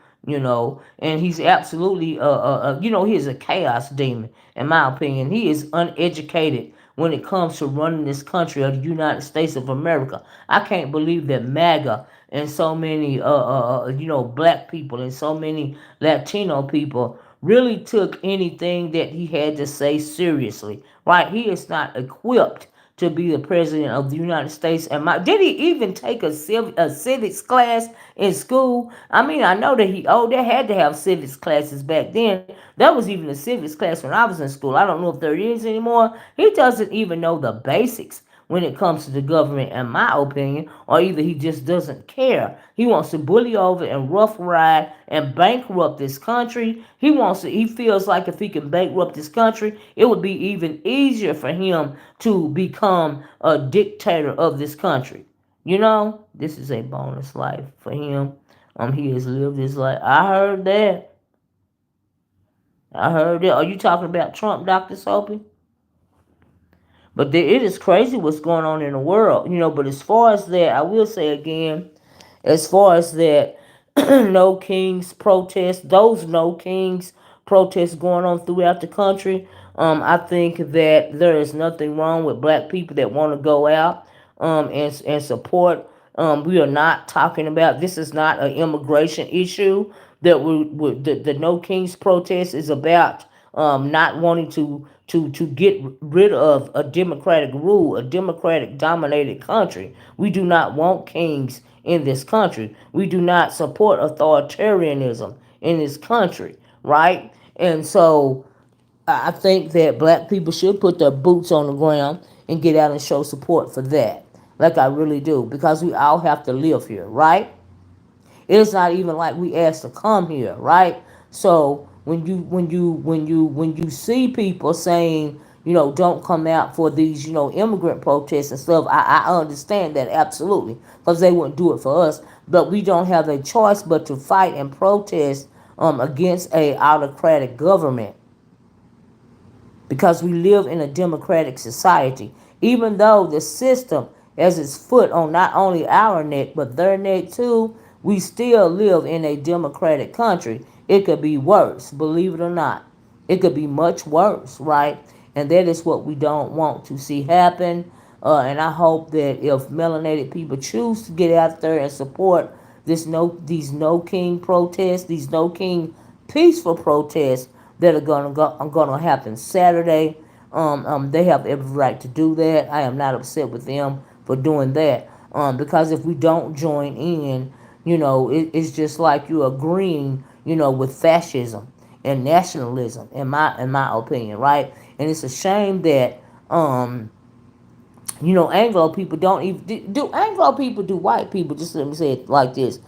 And he's absolutely, he is a chaos demon, in my opinion. He is uneducated when it comes to running this country of the United States of America. I can't believe that MAGA and so many, black people and so many Latino people really took anything that he had to say seriously. Right? He is not equipped to be the president of the United States. And did he even take a civics class in school? I mean, I know that they had to have civics classes back then. There was even a civics class when I was in school. I don't know if there is anymore. He doesn't even know the basics when it comes to the government, in my opinion, or either he just doesn't care. He wants to bully over and rough ride and bankrupt this country. He feels like if he can bankrupt this country, it would be even easier for him to become a dictator of this country. This is a bonus life for him. He has lived his life. I heard that. I heard that. Are you talking about Trump, Dr. Soapy? But it is crazy what's going on in the world, But as far as that, I will say again, as far as that, no kings protest, those no kings protests going on throughout the country, I think that there is nothing wrong with black people that want to go out and support. We are not talking about, this is not an immigration issue. That the No Kings protest is about not wanting to get rid of a democratic rule, a democratic dominated country. We do not want kings in this country. We do not support authoritarianism in this country, right? And so I think that black people should put their boots on the ground and get out and show support for that. Like I really do, because we all have to live here, right? It's not even like we asked to come here, right? So when you see people saying, don't come out for these, immigrant protests and stuff, I understand that absolutely, because they wouldn't do it for us. But we don't have a choice but to fight and protest against a autocratic government, because we live in a democratic society. Even though the system has its foot on not only our neck but their neck too, we still live in a democratic country. It could be worse, believe it or not. It could be much worse, right? And that is what we don't want to see happen. And I hope that if melanated people choose to get out there and support these no king protests, these no king peaceful protests that are gonna happen Saturday. They have every right to do that. I am not upset with them for doing that. Because if we don't join in, it's just like you're agreeing, with fascism and nationalism, in my opinion, right? And it's a shame that Anglo people don't even do Anglo people do white people. Just let me say it like this: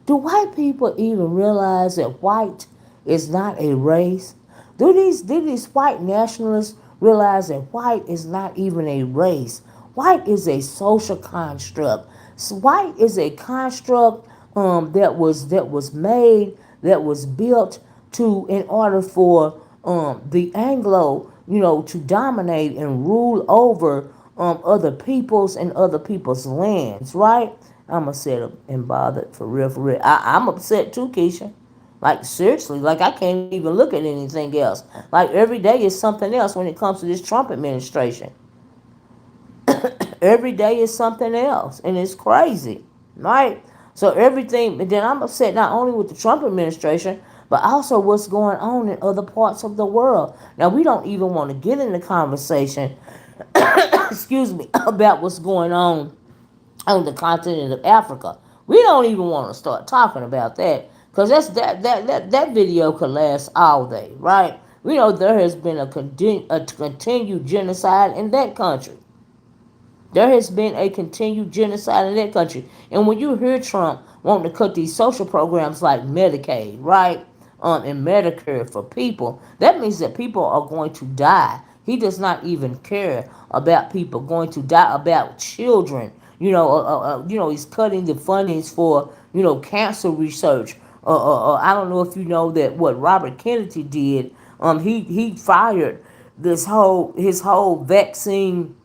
do white people even realize that white is not a race? Do these white nationalists realize that white is not even a race? White is a social construct. So white is a construct that was made, that was built to in order for the Anglo, to dominate and rule over other peoples and other people's lands, right? I'm upset and bothered for real, for real. I'm upset too, Keisha. Like seriously, like I can't even look at anything else. Like every day is something else when it comes to this Trump administration. Every day is something else, and it's crazy, right? So everything, and then I'm upset not only with the Trump administration, but also what's going on in other parts of the world. Now we don't even want to get in the conversation, excuse me, about what's going on the continent of Africa. We don't even want to start talking about that, because that video could last all day, right? We know there has been a continued genocide in that country. There has been a continued genocide in that country. And when you hear Trump wanting to cut these social programs like Medicaid, right, and Medicare for people, that means that people are going to die. He does not even care about people going to die, about children. He's cutting the fundings for, cancer research. I don't know if you know that what Robert Kennedy did. He fired his whole vaccine,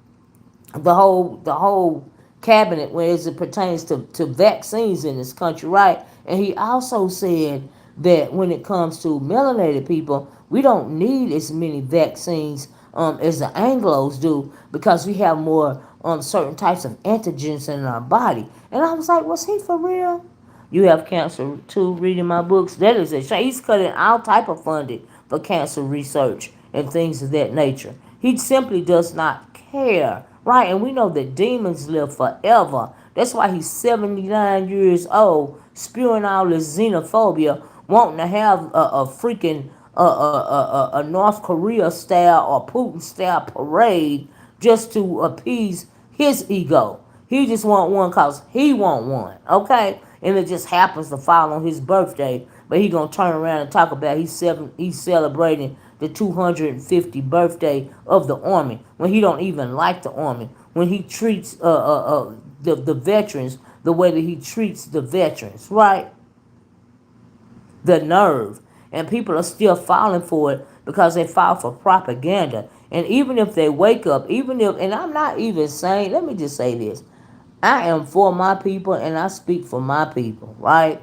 the whole cabinet, as it pertains to vaccines in this country, right? And he also said that when it comes to melanated people, we don't need as many vaccines as the Anglos do, because we have more certain types of antigens in our body. And I was like, was he for real? You have cancer too, reading my books. That is a shame. He's cutting all type of funding for cancer research and things of that nature. He simply does not care, right? And we know that demons live forever. That's why he's 79 years old, spewing all this xenophobia, wanting to have a freaking a North Korea style or Putin style parade just to appease his ego. He just want one cause he want one, okay? And it just happens to fall on his birthday. But he gonna turn around and talk about he's celebrating the 250th birthday of the army when he don't even like the army. When he treats the veterans the way that he treats the veterans, right? The nerve. And people are still falling for it because they fall for propaganda. And even if they wake up, and I'm not even saying, let me just say this, I am for my people and I speak for my people, right?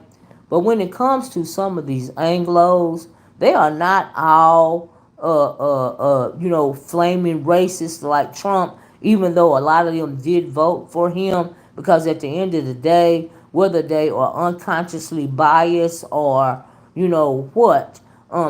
But when it comes to some of these Anglos, they are not all, flaming racist like Trump, even though a lot of them did vote for him, because at the end of the day, whether they are unconsciously biased or, what,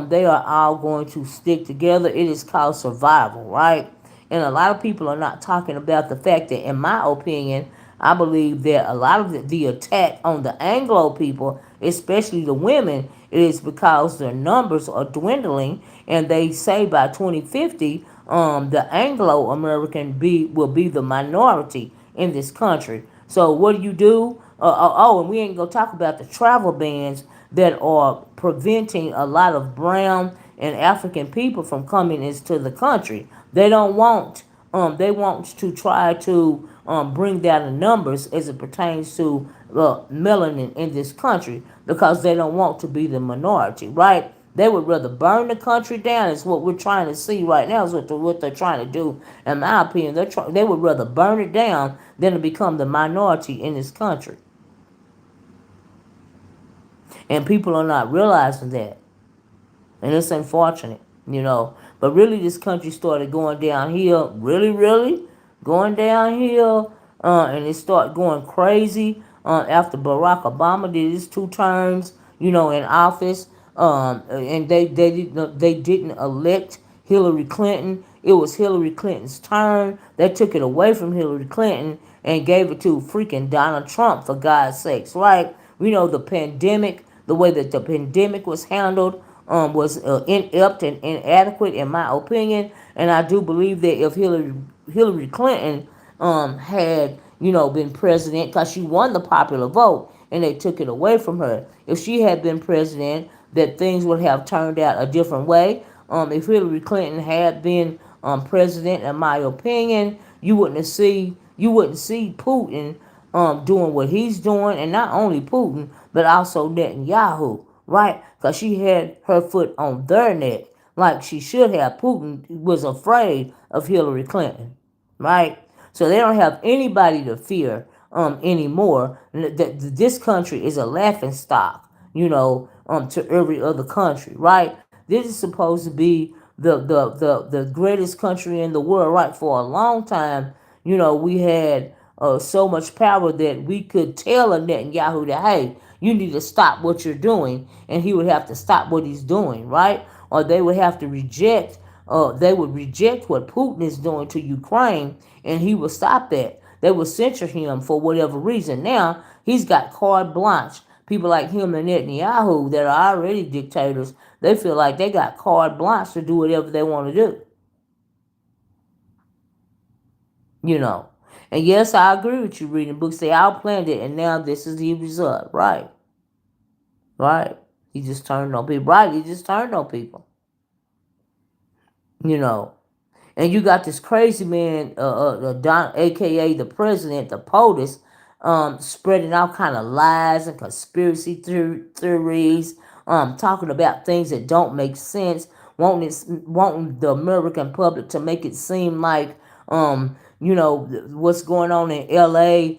they are all going to stick together. It is called survival, right? And a lot of people are not talking about the fact that, in my opinion, I believe that a lot of the attack on the Anglo people, especially the women, is because their numbers are dwindling, and they say by 2050, the Anglo American will be the minority in this country. So what do you do? And we ain't gonna talk about the travel bans that are preventing a lot of brown and African people from coming into the country. They don't want they want to try to bring down the numbers as it pertains to melanin in this country because they don't want to be the minority, right? They would rather burn the country down. Is what we're trying to see right now. Is what they're trying to do. In my opinion, they would rather burn it down than to become the minority in this country. And people are not realizing that. And it's unfortunate, you know. But really, this country started going downhill, really going downhill, and it started going crazy after Barack Obama did his 2 terms, you know, in office. And they didn't elect Hillary Clinton. It was Hillary Clinton's turn. They took it away from Hillary Clinton and gave it to freaking Donald Trump, for God's sakes, right? We know the pandemic, the way that the pandemic was handled was inept and inadequate, in my opinion. And I do believe that if Hillary Clinton had, you know, been president, because she won the popular vote and they took it away from her. If she had been president, that things would have turned out a different way. If Hillary Clinton had been president, in my opinion, you wouldn't see Putin doing what he's doing, and not only Putin, but also Netanyahu, right? Because she had her foot on their neck, like she should have. Putin was afraid of Hillary Clinton, right? So they don't have anybody to fear anymore. This country is a laughing stock, you know, to every other country, right? This is supposed to be the greatest country in the world, right? For a long time, you know, we had so much power that we could tell a Netanyahu that, hey, you need to stop what you're doing, and he would have to stop what he's doing, right? Or they would have to reject what Putin is doing to Ukraine, and he would stop that. They would censure him for whatever reason. Now he's got carte blanche. People like him and Netanyahu that are already dictators, they feel like they got carte blanche to do whatever they want to do. You know. And yes, I agree with you. Reading books, they all planned it, and now this is the result. Right, right. He just turned on people. Right, he just turned on people. You know. And you got this crazy man, Don, aka the president, the POTUS, spreading all kind of lies and conspiracy theories, talking about things that don't make sense, wanting the American public to make it seem like, you know, what's going on in LA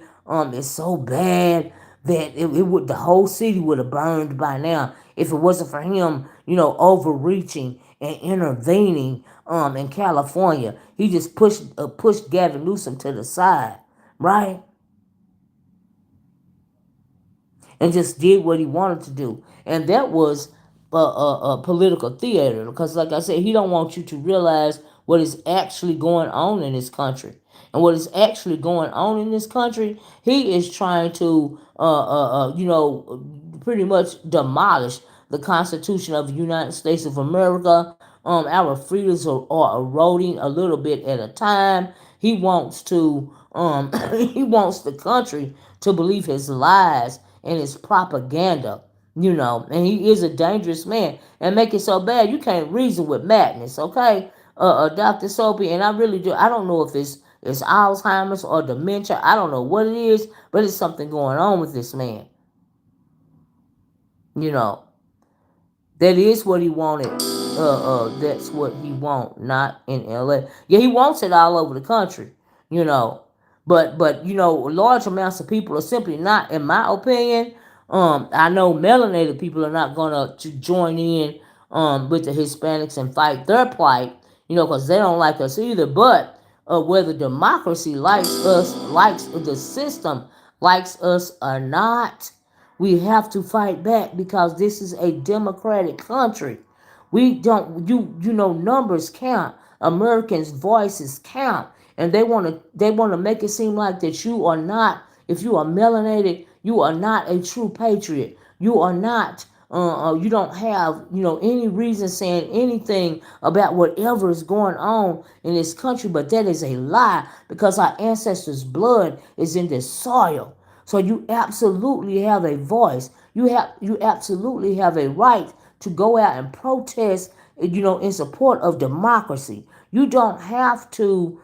is so bad that it would the whole city would have burned by now if it wasn't for him, you know, overreaching and intervening in California. He just pushed Gavin Newsom to the side, right? And just did what he wanted to do. And that was a political theater because, like I said, he don't want you to realize what is actually going on in this country. And what is actually going on in this country, he is trying to, you know, pretty much demolish the Constitution of the United States of America. Our freedoms are eroding a little bit at a time. He wants to, he wants the country to believe his lies and his propaganda, you know, and he is a dangerous man and make it so bad you can't reason with madness, okay? Dr. Soapy, and I really do, I don't know if it's Alzheimer's or dementia, I don't know what it is, but it's something going on with this man, you know. That is what he wanted. That's what he want, not in LA. Yeah, he wants it all over the country, you know. But you know, large amounts of people are simply not, in my opinion. I know melanated people are not gonna to join in with the Hispanics and fight their plight, you know, because they don't like us either. But whether democracy likes the system, likes us or not, we have to fight back because this is a democratic country. We don't you know numbers count. Americans' voices count. And they want to make it seem like that you are not, if you are melanated, you are not a true patriot. You are not you don't have, any reason saying anything about whatever is going on in this country. But that is a lie, because our ancestors' blood is in this soil. So you absolutely have a voice. You absolutely have a right to go out and protest, in support of democracy. You don't have to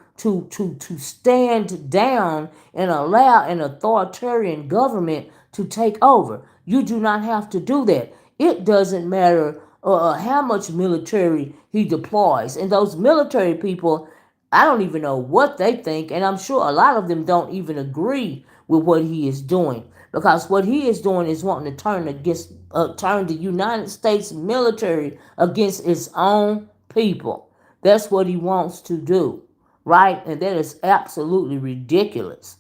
stand down and allow an authoritarian government to take over. You do not have to do that. It doesn't matter how much military he deploys. And those military people, I don't even know what they think, and I'm sure a lot of them don't even agree with what he is doing. Because what he is doing is wanting to turn the United States military against its own people. That's what he wants to do, right? And that is absolutely ridiculous.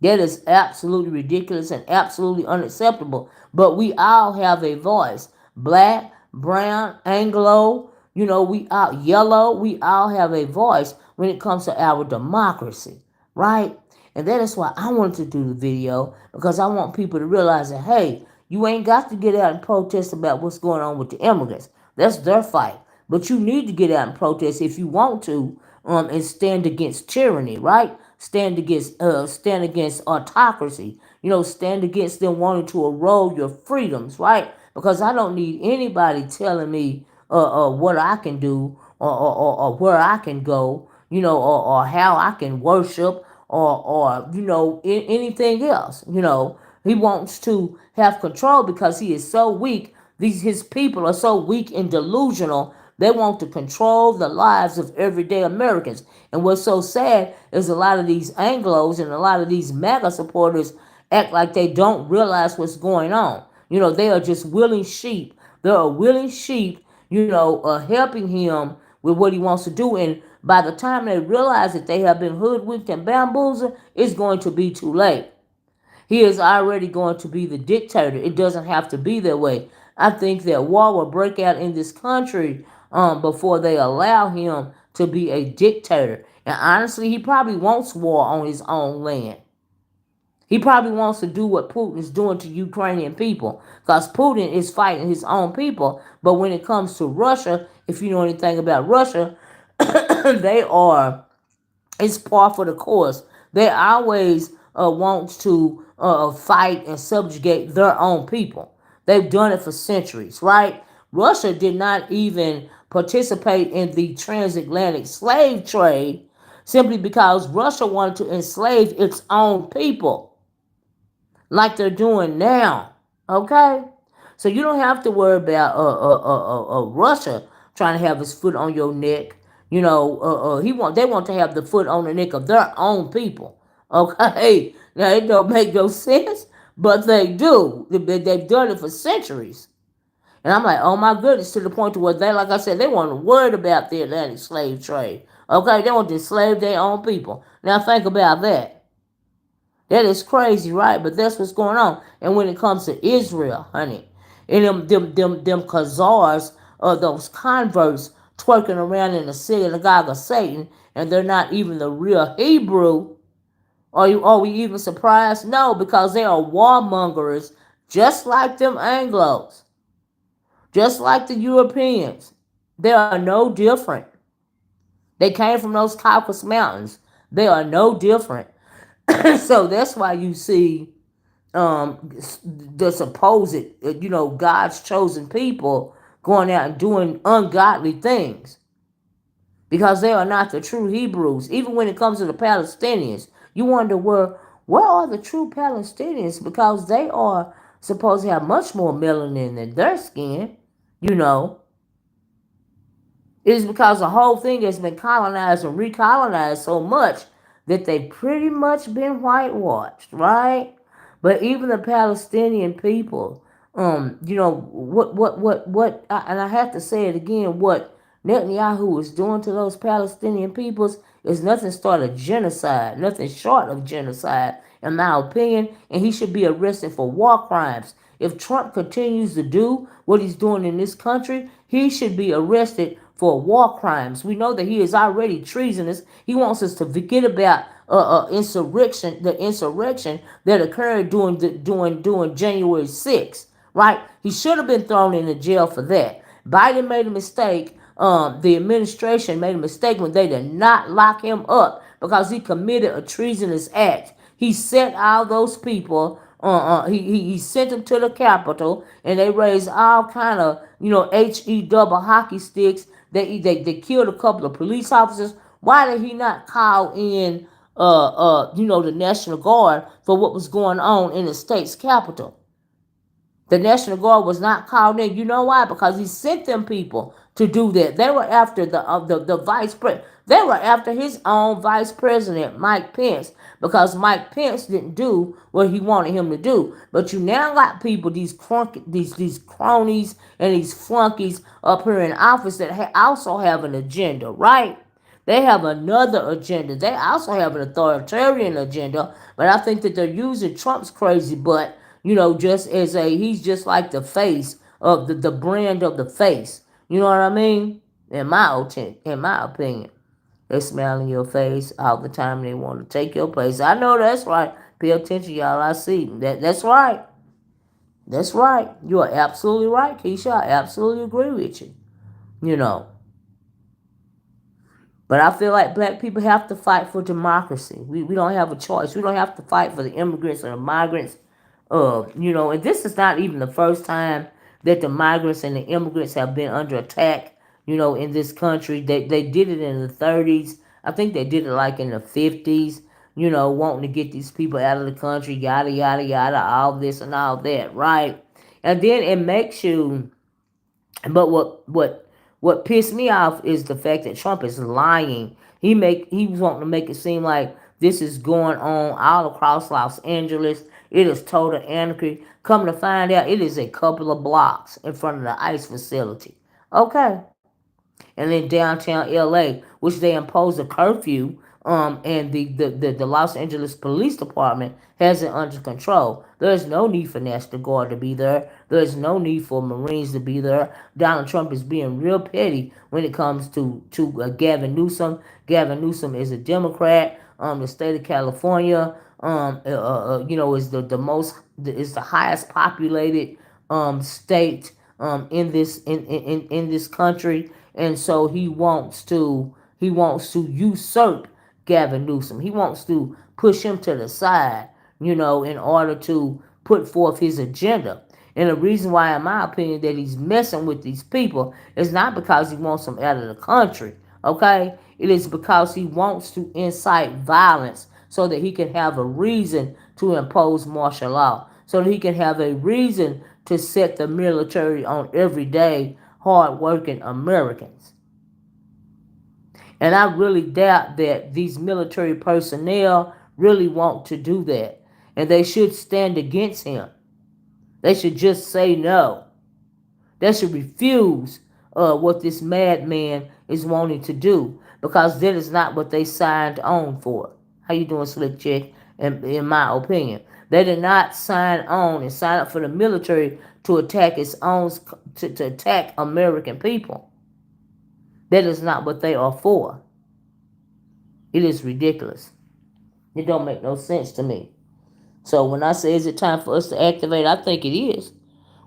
That is absolutely ridiculous and absolutely unacceptable. But we all have a voice. Black, brown, Anglo, we all yellow, we all have a voice when it comes to our democracy, right? And that is why I wanted to do the video, because I want people to realize that, hey, you ain't got to get out and protest about what's going on with the immigrants. That's their fight. But you need to get out and protest if you want to, and stand against tyranny, right? Stand against autocracy. Stand against them wanting to erode your freedoms, right? Because I don't need anybody telling me what I can do, or where I can go, or how I can worship, or anything else. He wants to have control because he is so weak. His people are so weak and delusional. They want to control the lives of everyday Americans. And what's so sad is a lot of these Anglos and a lot of these MAGA supporters act like they don't realize what's going on. They are just willing sheep. They're willing sheep, helping him with what he wants to do. And by the time they realize that they have been hoodwinked and bamboozled, it's going to be too late. He is already going to be the dictator. It doesn't have to be that way. I think that war will break out in this country before they allow him to be a dictator. And honestly, he probably wants war on his own land. He probably wants to do what Putin is doing to Ukrainian people, because Putin is fighting his own people. But when it comes to Russia, if you know anything about Russia, they are, it's par for the course. They always want to fight and subjugate their own people. They've done it for centuries, right? Russia did not even participate in the transatlantic slave trade simply because Russia wanted to enslave its own people like they're doing now. Okay? So you don't have to worry about Russia trying to have his foot on your neck. They want to have the foot on the neck of their own people. Okay? Now, it don't make no sense, but they do. They've done it for centuries. And I'm like, oh my goodness, to the point to where they, like I said, they weren't worried about the Atlantic slave trade. Okay? They want to enslave their own people. Now, think about that. That is crazy, right? But that's what's going on. And when it comes to Israel, honey, and them Khazars, those converts twerking around in the synagogue of Satan, and they're not even the real Hebrew, are we even surprised? No, because they are warmongers, just like them Anglos, just like the Europeans. They are no different. They came from those Caucasus Mountains. They are no different. So that's why you see the supposed, God's chosen people going out and doing ungodly things, because they are not the true Hebrews. Even when it comes to the Palestinians, you wonder where are the true Palestinians, because they are supposed to have much more melanin in their skin. It is because the whole thing has been colonized and recolonized so much that they've pretty much been whitewashed, right? But even the Palestinian people, and I have to say it again, what Netanyahu is doing to those Palestinian peoples is nothing short of genocide, in my opinion, and he should be arrested for war crimes. If Trump continues to do what he's doing in this country, he should be arrested for war crimes. We know that he is already treasonous. He wants us to forget about the insurrection that occurred during January 6th, right? He should have been thrown into jail for that. Biden made a mistake. The administration made a mistake when they did not lock him up because he committed a treasonous act. He sent all those people. He sent them to the Capitol, and they raised all kind of he double hockey sticks. They killed a couple of police officers. Why did he not call in the National Guard for what was going on in the state's capital? The National Guard was not called in. You know why? Because he sent them people to do that. They were after the vice president. They were after his own vice president, Mike Pence, because Mike Pence didn't do what he wanted him to do. But you now got people, these cronies and these flunkies up here in office that also have an agenda, right? They have another agenda. They also have an authoritarian agenda, but I think that they're using Trump's crazy butt, just as he's just like the face of the brand of the face. You know what I mean? In my opinion, they smile in your face all the time. They want to take your place. I know that's right. Pay attention, y'all. I see that. That's right. That's right. You are absolutely right, Keisha. I absolutely agree with you. You know. But I feel like black people have to fight for democracy. We don't have a choice. We don't have to fight for the immigrants or the migrants. And this is not even the first time that the migrants and the immigrants have been under attack, in this country. They did it in the 30s. I think they did it like in the 50s, wanting to get these people out of the country, yada, yada, yada, all this and all that, right? And then it makes you but what pissed me off is the fact that Trump is lying. He was wanting to make it seem like this is going on all across Los Angeles. It is total anarchy. Come to find out, it is a couple of blocks in front of the ICE facility. Okay, and in downtown LA, which they impose a curfew, and the Los Angeles Police Department has it under control. There's no need for National Guard to be there. There's no need for Marines to be there. Donald Trump is being real petty when it comes to Gavin Newsom. Gavin Newsom is a Democrat. The state of California, is the highest populated state in this country, and so he wants to usurp Gavin Newsom. He wants to push him to the side, in order to put forth his agenda. And the reason why, in my opinion, that he's messing with these people is not because he wants them out of the country, okay? It is because he wants to incite violence so that he can have a reason to impose martial law, so that he can have a reason to set the military on everyday, hard-working Americans. And I really doubt that these military personnel really want to do that. And they should stand against him. They should just say no. They should refuse what this madman is wanting to do, because that is not what they signed on for. How you doing, Slick Chick? In my opinion, they did not sign on and sign up for the military to attack its own to attack American people. That is not what they are for. It is ridiculous. It don't make no sense to me. So when I say is it time for us to activate, I think it is.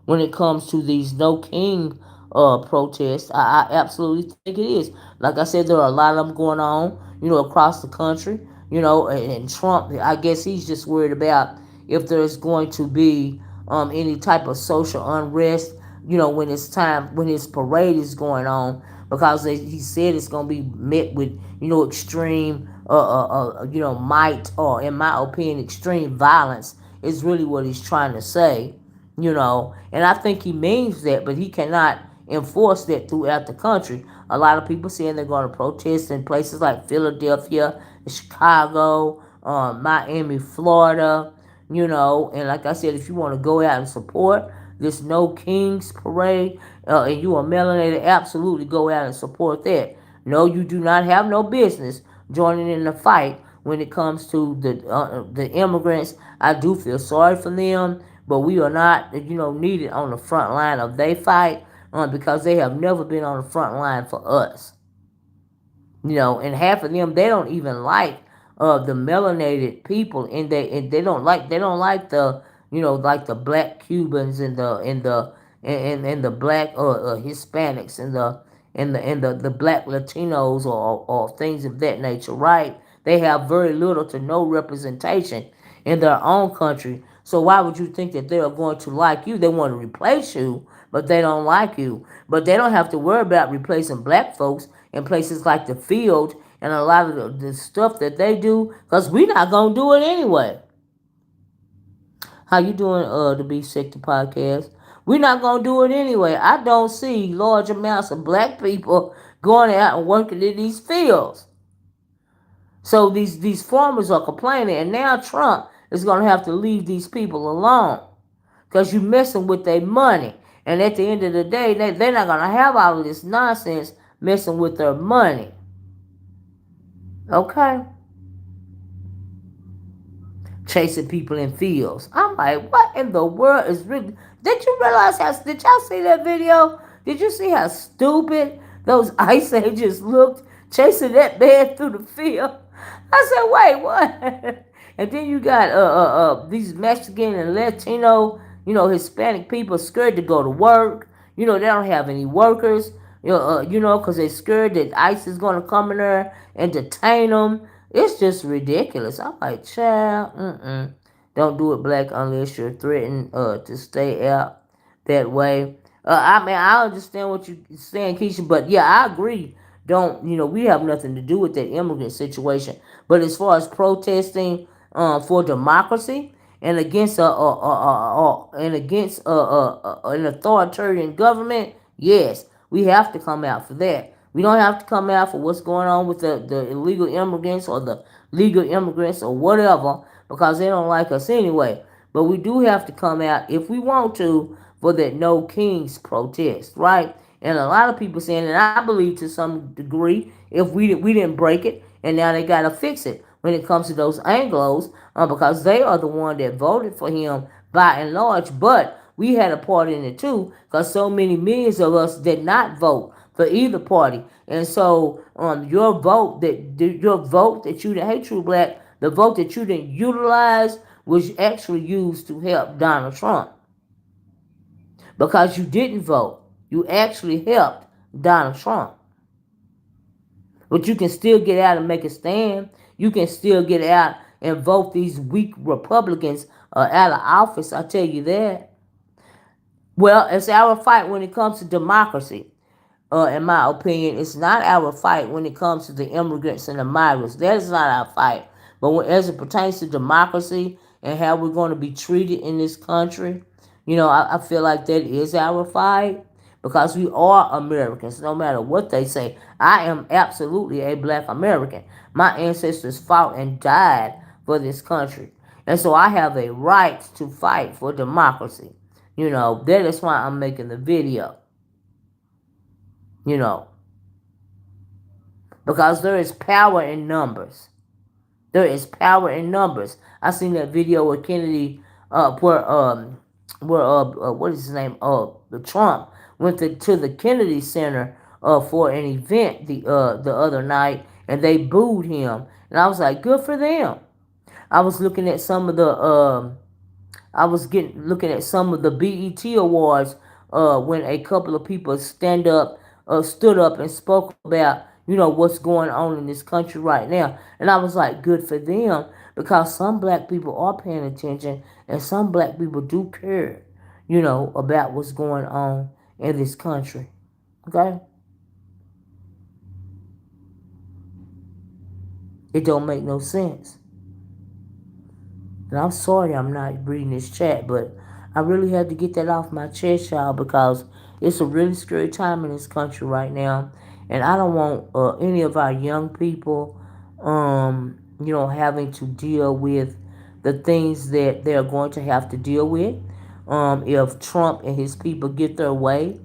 When it comes to these No King protests, I absolutely think it is. Like I said, there are a lot of them going on, across the country. And Trump, I guess he's just worried about if there's going to be any type of social unrest, when it's time, when his parade is going on, because he said it's going to be met with, extreme, might, or in my opinion, extreme violence is really what he's trying to say, and I think he means that, but he cannot enforce that throughout the country. A lot of people saying they're going to protest in places like Philadelphia, Chicago, Miami, Florida, and like I said, if you want to go out and support this No Kings parade, and you are melanated, absolutely go out and support that. No, you do not have no business joining in the fight when it comes to the immigrants. I do feel sorry for them, but we are not, needed on the front line of their fight, because they have never been on the front line for us. And half of them, they don't even like the melanated people, and they don't like like the black Cubans and the black Hispanics and the black Latinos or things of that nature, right? They have very little to no representation in their own country. So why would you think that they are going to like you? They want to replace you, but they don't like you. But they don't have to worry about replacing black folks in places like the field and a lot of the stuff that they do, because we're not going to do it anyway. How you doing, to be sick the podcast? We're not gonna do it anyway. I don't see large amounts of black people going out and working in these fields. So these farmers are complaining, and now Trump is gonna have to leave these people alone because you're messing with their money. And at the end of the day, they're not gonna have all of this nonsense messing with their money. Okay? Chasing people in fields. I'm like, what in the world is really? Did you realize how? Did y'all see that video? Did you see how stupid those ice agents looked chasing that man through the field? I said, wait, what? And then you got these Mexican and Latino, Hispanic people scared to go to work. They don't have any workers. Because they're scared that ICE is going to come in there and detain them. It's just ridiculous. I'm like, child, don't do it, black, unless you're threatened to stay out that way. I understand what you're saying, Keisha, but yeah, I agree. Don't we have nothing to do with that immigrant situation. But as far as protesting for democracy and against an authoritarian government, yes, we have to come out for that. We don't have to come out for what's going on with the illegal immigrants or the legal immigrants or whatever, because they don't like us anyway. But we do have to come out if we want to for that No Kings protest, right? And a lot of people saying, and I believe to some degree, if we didn't break it, and now they got to fix it when it comes to those Anglos, because they are the one that voted for him by and large. But we had a part in it too, because so many millions of us did not vote for either party, and so your vote that you didn't, hey True Black, the vote that you didn't utilize was actually used to help Donald Trump, because you didn't vote. You actually helped Donald Trump. But you can still get out and make a stand. You can still get out and vote these weak Republicans out of office. I tell you that. Well, it's our fight when it comes to democracy. In my opinion, it's not our fight when it comes to the immigrants and the migrants. That is not our fight. But as it pertains to democracy and how we're going to be treated in this country, I feel like that is our fight, because we are Americans, no matter what they say. I am absolutely a black American. My ancestors fought and died for this country. And so I have a right to fight for democracy. That is why I'm making the video. You know, because there is power in numbers. There is power in numbers. I seen that video with Kennedy, what is his name? The Trump went to the Kennedy Center for an event the other night, and they booed him, and I was like, good for them. I was looking at some of the looking at some of the BET awards when a couple of people stood up and spoke about what's going on in this country right now, and I was like, good for them, because some black people are paying attention and some black people do care, about what's going on in this country. Okay, it don't make no sense. And I'm sorry I'm not reading this chat, but I really had to get that off my chest, y'all, because it's a really scary time in this country right now. And I don't want any of our young people, having to deal with the things that they're going to have to deal with if Trump and his people get their way,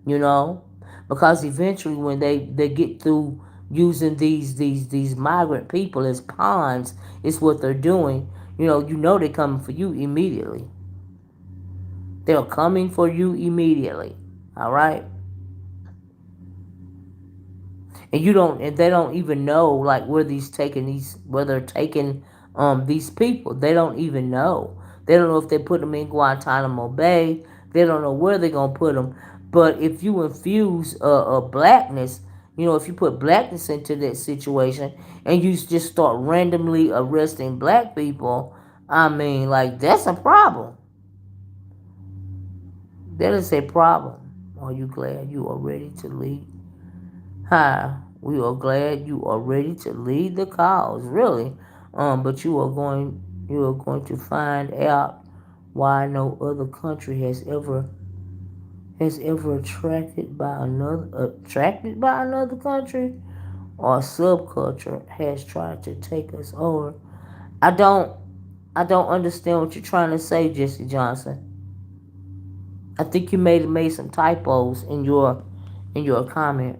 you know. Because eventually when they get through using these migrant people as pawns, it's what they're doing. They're coming for you immediately. They're coming for you immediately. All right? And they don't even know like where they're taking these people. They don't even know. They don't know if they put them in Guantanamo Bay. They don't know where they're gonna put them. But if you infuse blackness, if you put blackness into that situation and you just start randomly arresting black people, I mean, like, that's a problem. That is a problem. Are you glad you are ready to lead? Hi, we are glad you are ready to lead the cause, really. But you are going to find out why no other country has ever attracted by another country, or subculture has tried to take us over. I don't I don't understand what you're trying to say, Jesse Johnson. I think you made some typos in your comment.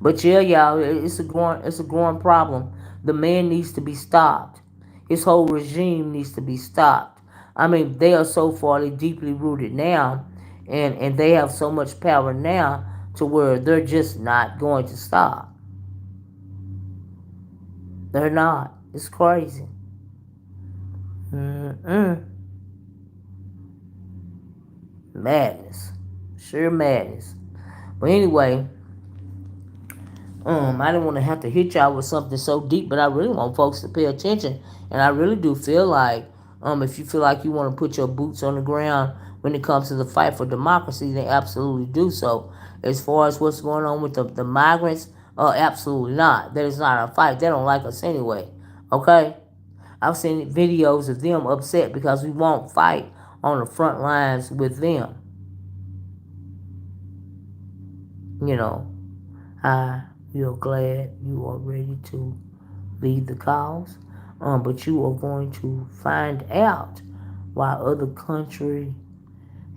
But yeah, y'all, it's a growing problem. The man needs to be stopped. His whole regime needs to be stopped. I mean, they are so far deeply rooted now, and they have so much power now to where they're just not going to stop. They're not. It's crazy. Mm-mm. Madness. Sure madness. But anyway, I didn't want to have to hit y'all with something so deep, but I really want folks to pay attention. And I really do feel like, if you feel like you want to put your boots on the ground when it comes to the fight for democracy, then absolutely do so. As far as what's going on with the migrants, absolutely not. That is not a fight. They don't like us anyway. Okay? I've seen videos of them upset because we won't fight on the front lines with them. You know, we are glad you are ready to lead the cause, but you are going to find out why other countries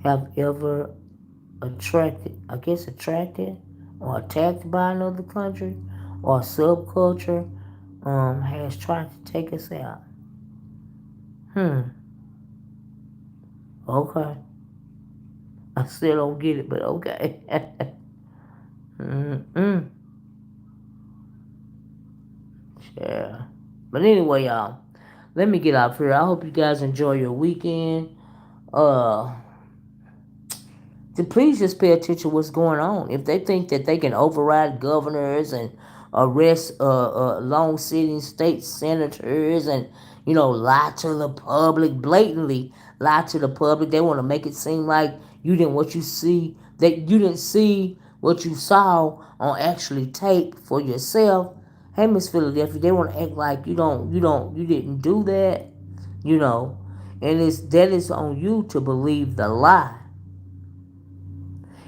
have ever attracted or attacked by another country or subculture has tried to take us out. Okay. I still don't get it, but okay. Mm-mm. Yeah. But anyway, y'all, let me get out here. I hope you guys enjoy your weekend. Uh, to please just pay attention to what's going on. If they think that they can override governors and arrest long sitting state senators and lie to the public, blatantly lie to the public, they want to make it seem like you didn't see what you saw on actually tape for yourself. Hey, Miss Philadelphia, they want to act like you didn't do that, you know, and that is on you to believe the lie.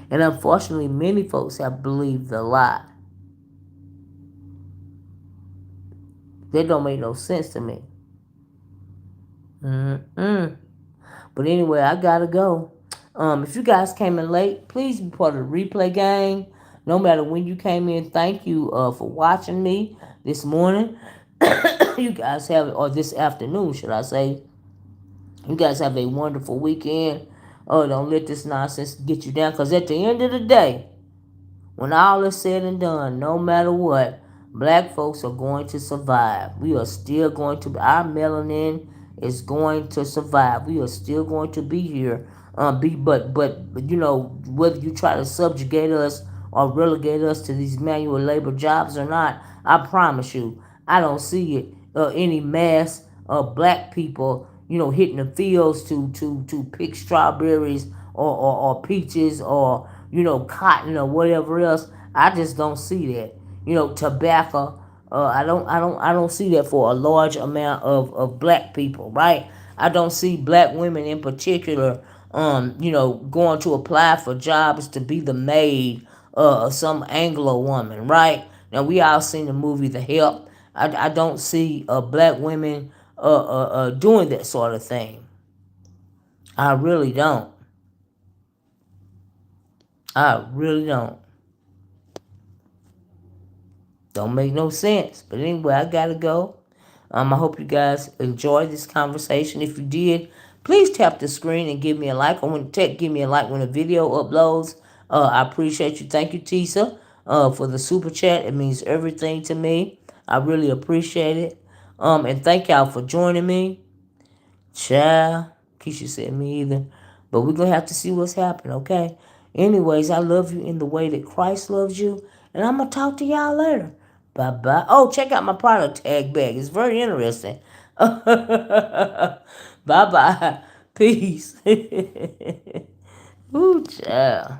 And unfortunately, many folks have believed the lie. That don't make no sense to me. Mm-mm. But anyway, I gotta go. If you guys came in late, please be part of the replay gang. No matter when you came in, thank you for watching me this morning. You guys have, or this afternoon, should I say. You guys have a wonderful weekend. Oh, don't let this nonsense get you down, because at the end of the day, when all is said and done, no matter what, black folks are going to survive. We are still going to, our melanin is going to survive. We are still going to be here. But whether you try to subjugate us or relegate us to these manual labor jobs or not, I promise you, I don't see it. Any mass black people, hitting the fields to pick strawberries or peaches or cotton or whatever else. I just don't see that. Tobacco. I don't see that for a large amount of black people, right? I don't see black women in particular, going to apply for jobs to be the maid of some Anglo woman, right? Now we all seen the movie The Help. I don't see black women doing that sort of thing. I really don't. I really don't. Don't make no sense. But anyway, I gotta go. I hope you guys enjoyed this conversation. If you did, please tap the screen and give me a like. I want to give me a like when the video uploads. I appreciate you. Thank you, Tisa, for the super chat. It means everything to me. I really appreciate it. And thank y'all for joining me. Child, Keisha said me either. But we're going to have to see what's happening, okay? Anyways, I love you in the way that Christ loves you. And I'm going to talk to y'all later. Bye-bye. Oh, check out my product tag bag. It's very interesting. Bye-bye. Peace. Ooh, child.